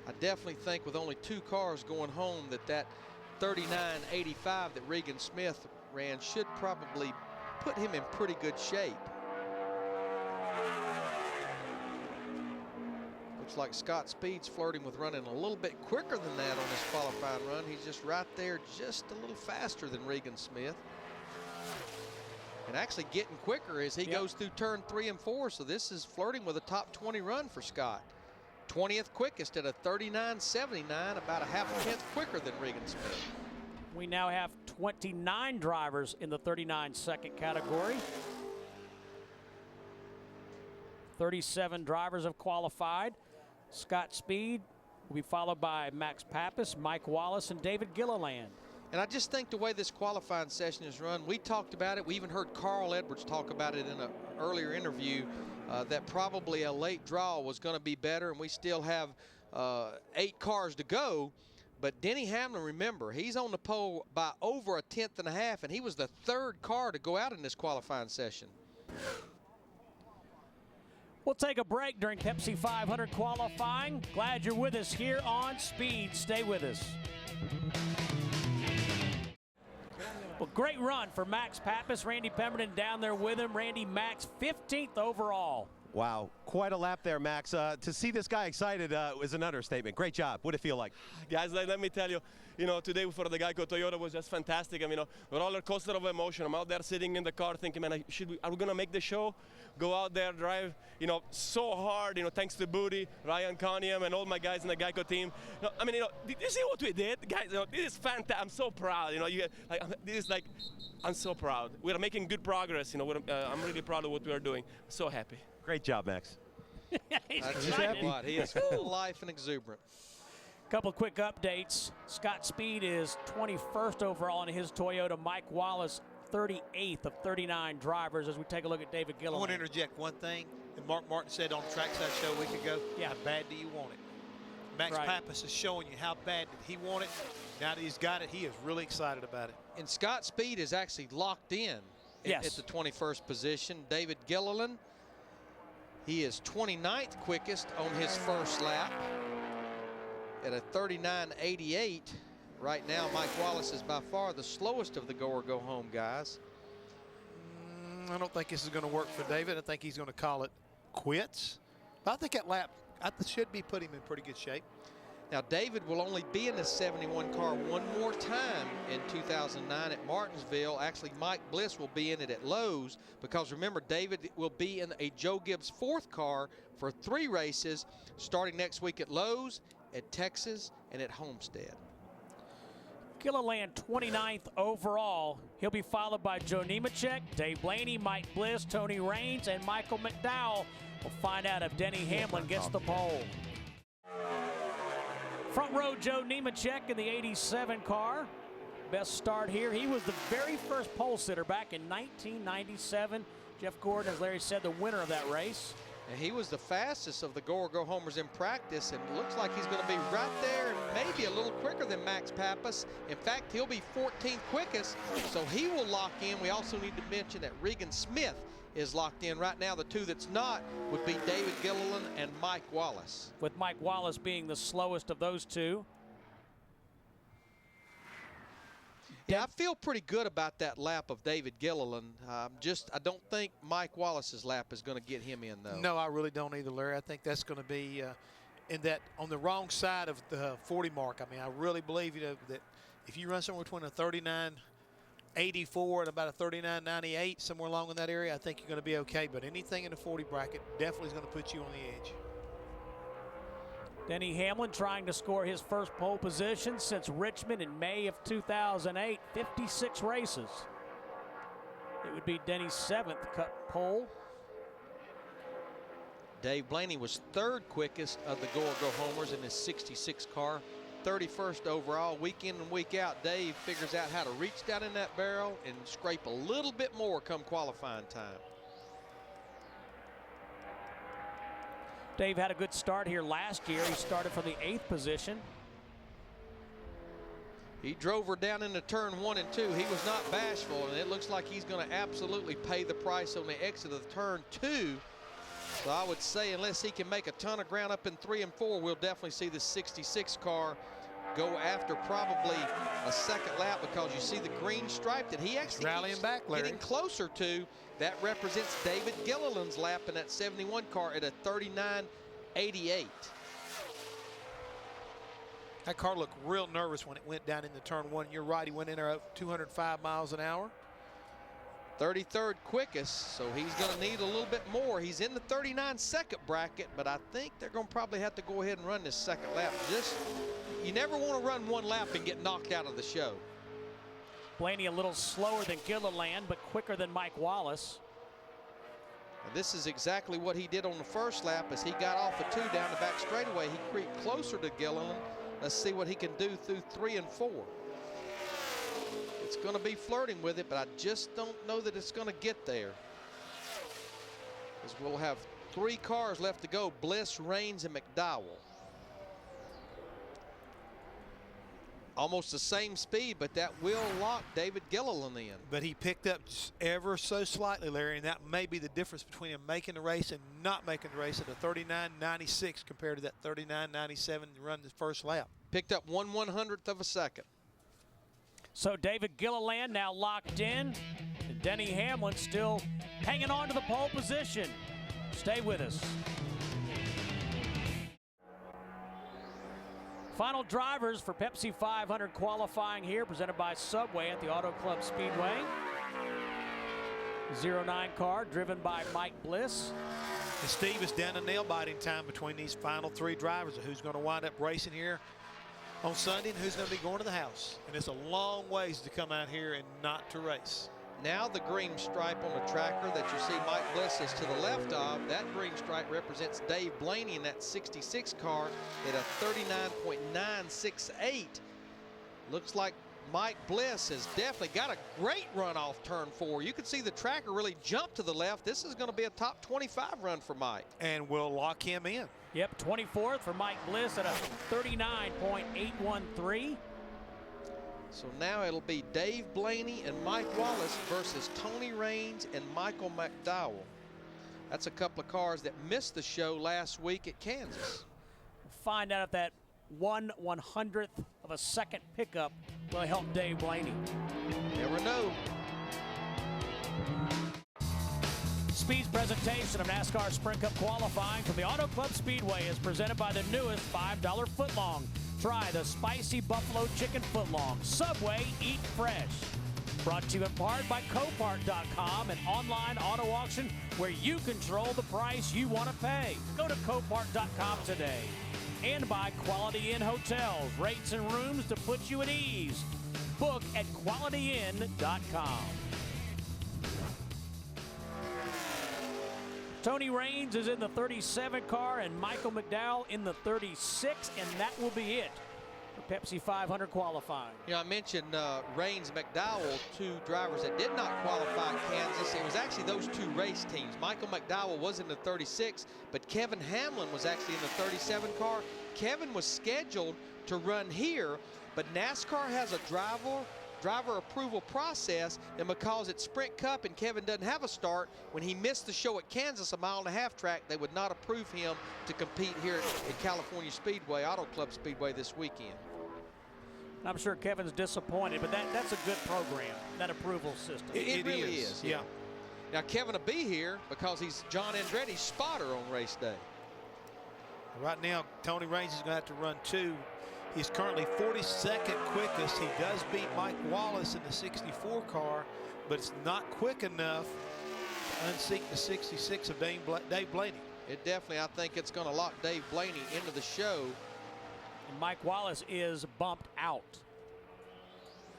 I definitely think with only 2 cars going home that 39.85 that Regan Smith ran should probably put him in pretty good shape. Looks like Scott Speed's flirting with running a little bit quicker than that on his qualifying run. He's just right there, just a little faster than Regan Smith. And actually getting quicker as he goes through turn 3 and 4. So this is flirting with a top 20 run for Scott. 20th quickest at a 39.79, about a half a tenth quicker than Regan Smith. We now have 29 drivers in the 39-second category. 37 drivers have qualified. Scott Speed will be followed by Max Pappas, Mike Wallace, and David Gilliland. And I just think the way this qualifying session is run, we talked about it. We even heard Carl Edwards talk about it in an earlier interview, that probably a late draw was going to be better, and we still have 8 cars to go. But Denny Hamlin, remember, he's on the pole by over a tenth and a half, and he was the 3rd car to go out in this qualifying session. We'll take a break during Pepsi 500 qualifying. Glad you're with us here on Speed. Stay with us. Well, great run for Max Pappas. Randy Pemberton down there with him. Randy, Max 15th overall. Wow, quite a lap there, Max. To see this guy excited is an understatement. Great job. What did it feel like? Guys, let me tell you, today for the Geico Toyota was just fantastic. I mean, a roller coaster of emotion. I'm out there sitting in the car thinking, man, are we going to make the show? Go out there, drive, so hard, thanks to Booty, Ryan Coniam, and all my guys in the Geico team. Did you see what we did? Guys, this is fantastic. I'm so proud. I'm so proud. We're making good progress. I'm really proud of what we are doing. So happy. Great job, Max. He's happy. He is full of life and exuberant. Couple quick updates. Scott Speed is 21st overall in his Toyota. Mike Wallace, 38th of 39 drivers as we take a look at David Gilliland. I want to interject one thing that Mark Martin said on the Trackside Show a week ago. How bad do you want it? Max Pappas is showing you how bad did he want it. Now that he's got it, he is really excited about it. And Scott Speed is actually locked in at the 21st position. David Gilliland, he is 29th quickest on his first lap at a 39.88. Right now, Mike Wallace is by far the slowest of the go or go home guys. I don't think this is going to work for David. I think he's going to call it quits. But I think that lap should be put him in pretty good shape. Now, David will only be in the 71 car one more time in 2009 at Martinsville. Actually, Mike Bliss will be in it at Lowe's, because remember, David will be in a Joe Gibbs 4th car for 3 races, starting next week at Lowe's, at Texas, and at Homestead. Gilliland 29th overall. He'll be followed by Joe Nemechek, Dave Blaney, Mike Bliss, Tony Raines, and Michael McDowell. We'll find out if Denny Hamlin gets the pole. Front row Joe Nemechek in the 87 car. Best start here. He was the very first pole sitter back in 1997. Jeff Gordon, as Larry said, the winner of that race. And he was the fastest of the go or go homers in practice, and looks like he's going to be right there and maybe a little quicker than Max Pappas. In fact, he'll be 14th quickest, so he will lock in. We also need to mention that Regan Smith is locked in right now. The two that's not would be David Gilliland and Mike Wallace. With Mike Wallace being the slowest of those two. Yeah, I feel pretty good about that lap of David Gilliland. I don't think Mike Wallace's lap is going to get him in, though. No, I really don't either, Larry. I think that's going to be on the wrong side of the 40 mark. I mean, I really believe, that if you run somewhere between a 39.84 and about a 39.98, somewhere along in that area, I think you're going to be okay. But anything in the 40 bracket definitely is going to put you on the edge. Denny Hamlin trying to score his first pole position since Richmond in May of 2008. 56 races. It would be Denny's 7th Cup pole. Dave Blaney was 3rd quickest of the go or go homers in his 66 car. 31st overall. Week in and week out, Dave figures out how to reach down in that barrel and scrape a little bit more come qualifying time. Dave had a good start here last year. He started from the 8th position. He drove her down into turn 1 and 2. He was not bashful, and it looks like he's going to absolutely pay the price on the exit of turn 2. So I would say, unless he can make a ton of ground up in 3 and 4, we'll definitely see the 66 car go after probably a 2nd lap, because you see the green stripe that he actually rallying back, Larry. Getting closer to. That represents David Gilliland's lap in that 71 car at a 39.88. That car looked real nervous when it went down into turn 1. You're right, he went in there at 205 miles an hour. 33rd quickest, so he's going to need a little bit more. He's in the 39-second bracket, but I think they're going to probably have to go ahead and run this 2nd lap. You never want to run one lap and get knocked out of the show. Blaney a little slower than Gilliland, but quicker than Mike Wallace. And this is exactly what he did on the first lap. As he got off of 2 down the back straightaway, he creeped closer to Gilliland. Let's see what he can do through 3 and 4. It's going to be flirting with it, but I just don't know that it's going to get there. Because we'll have 3 cars left to go: Bliss, Raines, and McDowell. Almost the same speed, but that will lock David Gilliland in. But he picked up just ever so slightly, Larry, and that may be the difference between him making the race and not making the race at a 39.96 compared to that 39.97 run the first lap. Picked up 1/100th of a second. So David Gilliland now locked in. And Denny Hamlin still hanging on to the pole position. Stay with us. Final drivers for Pepsi 500 qualifying here, presented by Subway at the Auto Club Speedway. 09 car driven by Mike Bliss. And Steve, is down to nail-biting time between these final 3 drivers. Who's going to wind up racing here on Sunday and who's going to be going to the house. And it's a long ways to come out here and not to race. Now the green stripe on the tracker that you see Mike Bliss is to the left of, that green stripe represents Dave Blaney in that 66 car at a 39.968. Looks like Mike Bliss has definitely got a great run off turn 4. You can see the tracker really jump to the left. This is going to be a top 25 run for Mike. And we'll lock him in. Yep, 24th for Mike Bliss at a 39.813. So now it'll be Dave Blaney and Mike Wallace versus Tony Raines and Michael McDowell. That's a couple of cars that missed the show last week at Kansas. Find out if that 1/100th of a second pickup will help Dave Blaney. Never know. Speed's presentation of NASCAR Sprint Cup qualifying from the Auto Club Speedway is presented by the newest $5 footlong. Try the spicy buffalo chicken footlong. Subway, eat fresh. Brought to you in part by Copart.com, an online auto auction where you control the price you want to pay. Go to Copart.com today. And by Quality Inn Hotels, rates and rooms to put you at ease. Book at QualityInn.com. Tony Raines is in the 37 car and Michael McDowell in the 36, and that will be it for Pepsi 500 qualifying. You know, I mentioned Raines McDowell, two drivers that did not qualify at Kansas. It was actually those two race teams. Michael McDowell was in the 36, but Kevin Hamlin was actually in the 37 car. Kevin was scheduled to run here, but NASCAR has a driver approval process, and because it's Sprint Cup and Kevin doesn't have a start, when he missed the show at Kansas, a 1.5 mile track, they would not approve him to compete here at California Speedway, Auto Club Speedway this weekend. I'm sure Kevin's disappointed, but that's a good program, that approval system. It really is. Yeah. Now Kevin will be here because he's John Andretti's spotter on race day. Right now, Tony Raines is going to have to run 2. He's currently 42nd quickest. He does beat Mike Wallace in the 64 car, but it's not quick enough to unseat the 66 of Dave Blaney. It definitely, I think it's going to lock Dave Blaney into the show. And Mike Wallace is bumped out.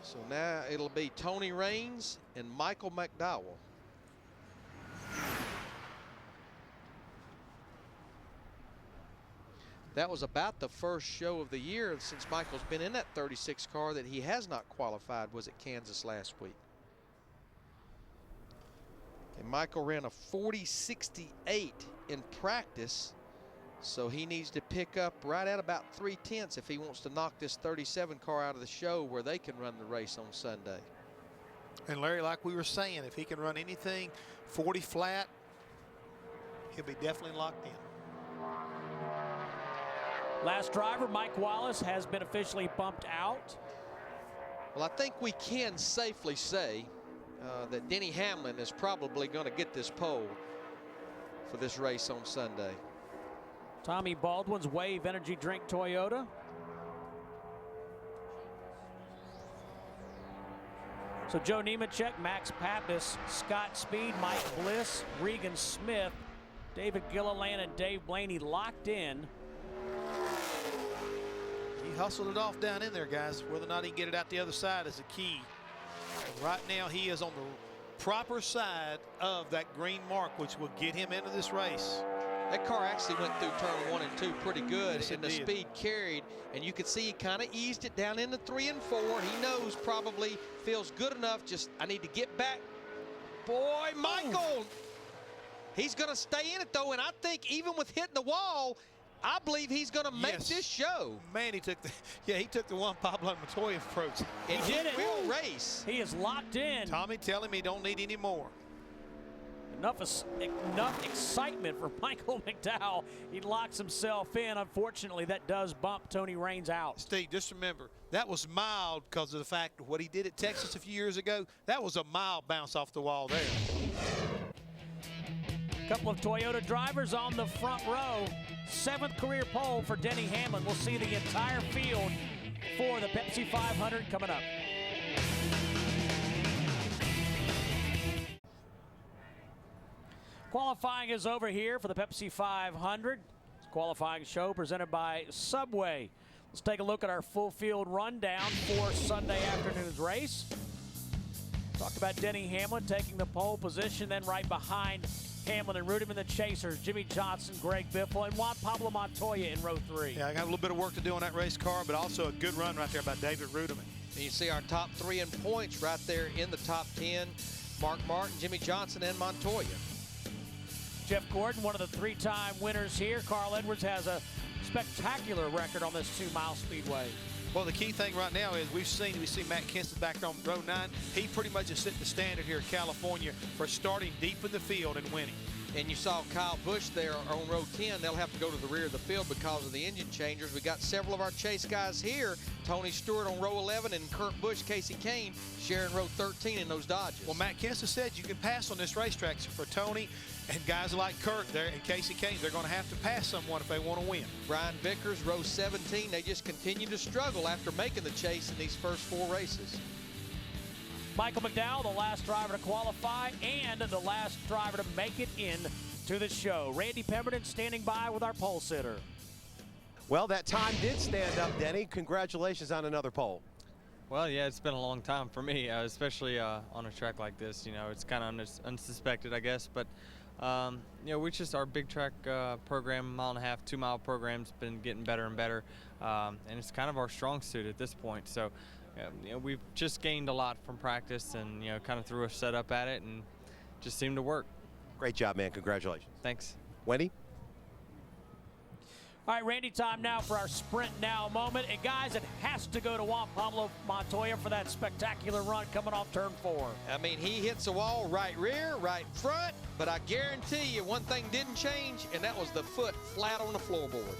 So now it'll be Tony Raines and Michael McDowell. That was about the first show of the year since Michael's been in that 36 car that he has not qualified, was at Kansas last week. And Michael ran a 40.68 in practice, so he needs to pick up right at about 3/10 if he wants to knock this 37 car out of the show where they can run the race on Sunday. And Larry, like we were saying, if he can run anything 40 flat, he'll be definitely locked in. Last driver, Mike Wallace, has been officially bumped out. Well, I think we can safely say that Denny Hamlin is probably going to get this pole for this race on Sunday. Tommy Baldwin's Wave Energy Drink Toyota. So Joe Nemechek, Max Pappas, Scott Speed, Mike Bliss, Regan Smith, David Gilliland, and Dave Blaney locked in. He hustled it off down in there, guys. Whether or not he can get it out the other side is the key. And right now he is on the proper side of that green mark, which will get him into this race. That car actually went through turn 1 and 2 pretty good, yes, and the did. speed carried, and you could see he kind of eased it down into 3 and 4. He knows, probably feels good enough, just I need to get back. Boy, Michael, he's going to stay in it though, and I think even with hitting the wall, I believe he's going to make this show. Man, he took the one Pablo Montoya approach. And he did it. Will race. He is locked in. Tommy, tell him he don't need any more. Enough excitement for Michael McDowell. He locks himself in. Unfortunately, that does bump Tony Raines out. Steve, just remember, that was mild because of the fact of what he did at Texas a few years ago. That was a mild bounce off the wall there. A couple of Toyota drivers on the front row. 7th career pole for Denny Hamlin. We'll see the entire field for the Pepsi 500 coming up. Qualifying is over here for the Pepsi 500. Qualifying show presented by Subway. Let's take a look at our full field rundown for Sunday afternoon's race. Talked about Denny Hamlin taking the pole position, then right behind Hamlin and Rudem in the chasers, Jimmy Johnson, Greg Biffle, and Juan Pablo Montoya in row 3. Yeah, I got a little bit of work to do on that race car, but also a good run right there by David Rudem. And you see our top 3 in points right there in the top 10. Mark Martin, Jimmy Johnson, and Montoya. Jeff Gordon, one of the 3-time winners here. Carl Edwards has a spectacular record on this 2-mile speedway. Well, the key thing right now is we see Matt Kenseth back on row 9. He pretty much has set the standard here in California for starting deep in the field and winning. And you saw Kyle Busch there on row 10. They'll have to go to the rear of the field because of the engine changers. We got several of our chase guys here. Tony Stewart on row 11 and Kurt Busch, Casey Kane sharing row 13 in those Dodges. Well, Matt Kenseth said you can pass on this racetrack. So for Tony and guys like Kurt there and Casey Kane, they're going to have to pass someone if they want to win. Brian Vickers, row 17. They just continue to struggle after making the chase in these first 4 races. Michael McDowell, the last driver to qualify and the last driver to make it in to the show. Randy Pemberton standing by with our pole sitter. Well, that time did stand up, Denny. Congratulations on another pole. Well, yeah, it's been a long time for me, especially on a track like this. You know, it's kind of unsuspected, I guess. But, you know, our big track program, 1.5 mile, 2-mile program's been getting better and better. And it's kind of our strong suit at this point. So, you know, we've just gained a lot from practice and, you know, kind of threw a setup at it and just seemed to work. Great job, man. Congratulations. Thanks. Wendy? All right, Randy, time now for our Sprint Now moment. And, guys, it has to go to Juan Pablo Montoya for that spectacular run coming off turn 4. I mean, he hits a wall right rear, right front, but I guarantee you one thing didn't change, and that was the foot flat on the floorboard.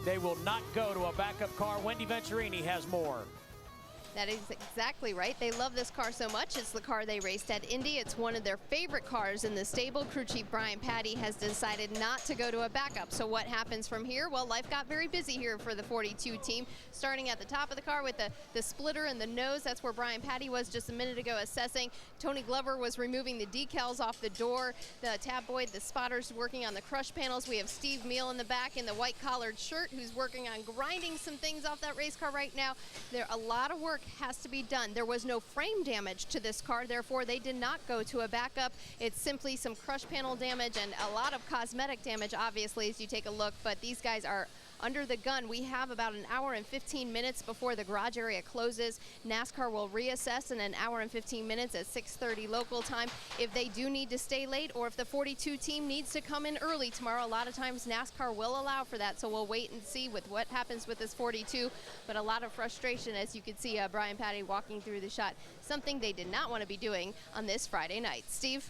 They will not go to a backup car. Wendy Venturini has more. That is exactly right. They love this car so much. It's the car they raced at Indy. It's one of their favorite cars in the stable. Crew chief Brian Patty has decided not to go to a backup. So what happens from here? Well, life got very busy here for the 42 team. Starting at the top of the car with the splitter and the nose. That's where Brian Patty was just a minute ago assessing. Tony Glover was removing the decals off the door. The tabloid, the spotters working on the crush panels. We have Steve Meal in the back in the white collared shirt who's working on grinding some things off that race car right now. There a lot of work has to be done. There was no frame damage to this car, therefore they did not go to a backup. It's simply some crush panel damage and a lot of cosmetic damage, obviously, as you take a look, but these guys are under the gun. We have about an hour and 15 minutes before the garage area closes. NASCAR will reassess in an hour and 15 minutes at 6:30 local time. If they do need to stay late or if the 42 team needs to come in early tomorrow, a lot of times NASCAR will allow for that, so we'll wait and see with what happens with this 42, but a lot of frustration as you can see Brian Patty walking through the shot, something they did not want to be doing on this Friday night. Steve?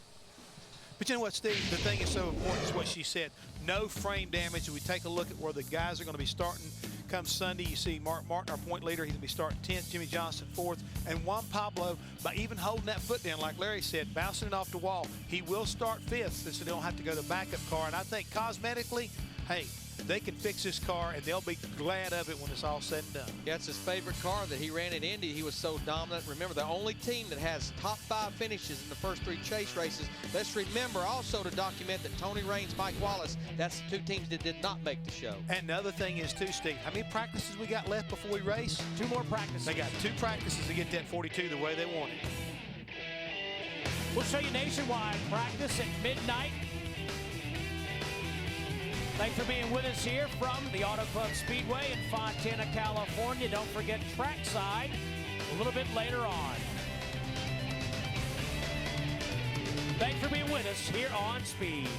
But you know what, Steve? The thing is so important is what she said. No frame damage. We take a look at where the guys are going to be starting come Sunday. You see Mark Martin, our point leader. He's going to be starting 10th. Jimmy Johnson 4th. And Juan Pablo, by even holding that foot down, like Larry said, bouncing it off the wall, he will start 5th so they don't have to go to the backup car. And I think cosmetically, hey, they can fix this car, and they'll be glad of it when it's all said and done. Yeah, it's his favorite car that he ran at Indy. He was so dominant. Remember, the only team that has top 5 finishes in the first 3 chase races. Let's remember also to document that Tony Raines, Mike Wallace, that's the 2 teams that did not make the show. And the other thing is, too, Steve, how many practices we got left before we race? 2 more practices. They got 2 practices to get that 42 the way they want it. We'll show you nationwide practice at midnight. Thanks for being with us here from the Auto Club Speedway in Fontana, California. Don't forget trackside a little bit later on. Thanks for being with us here on Speed.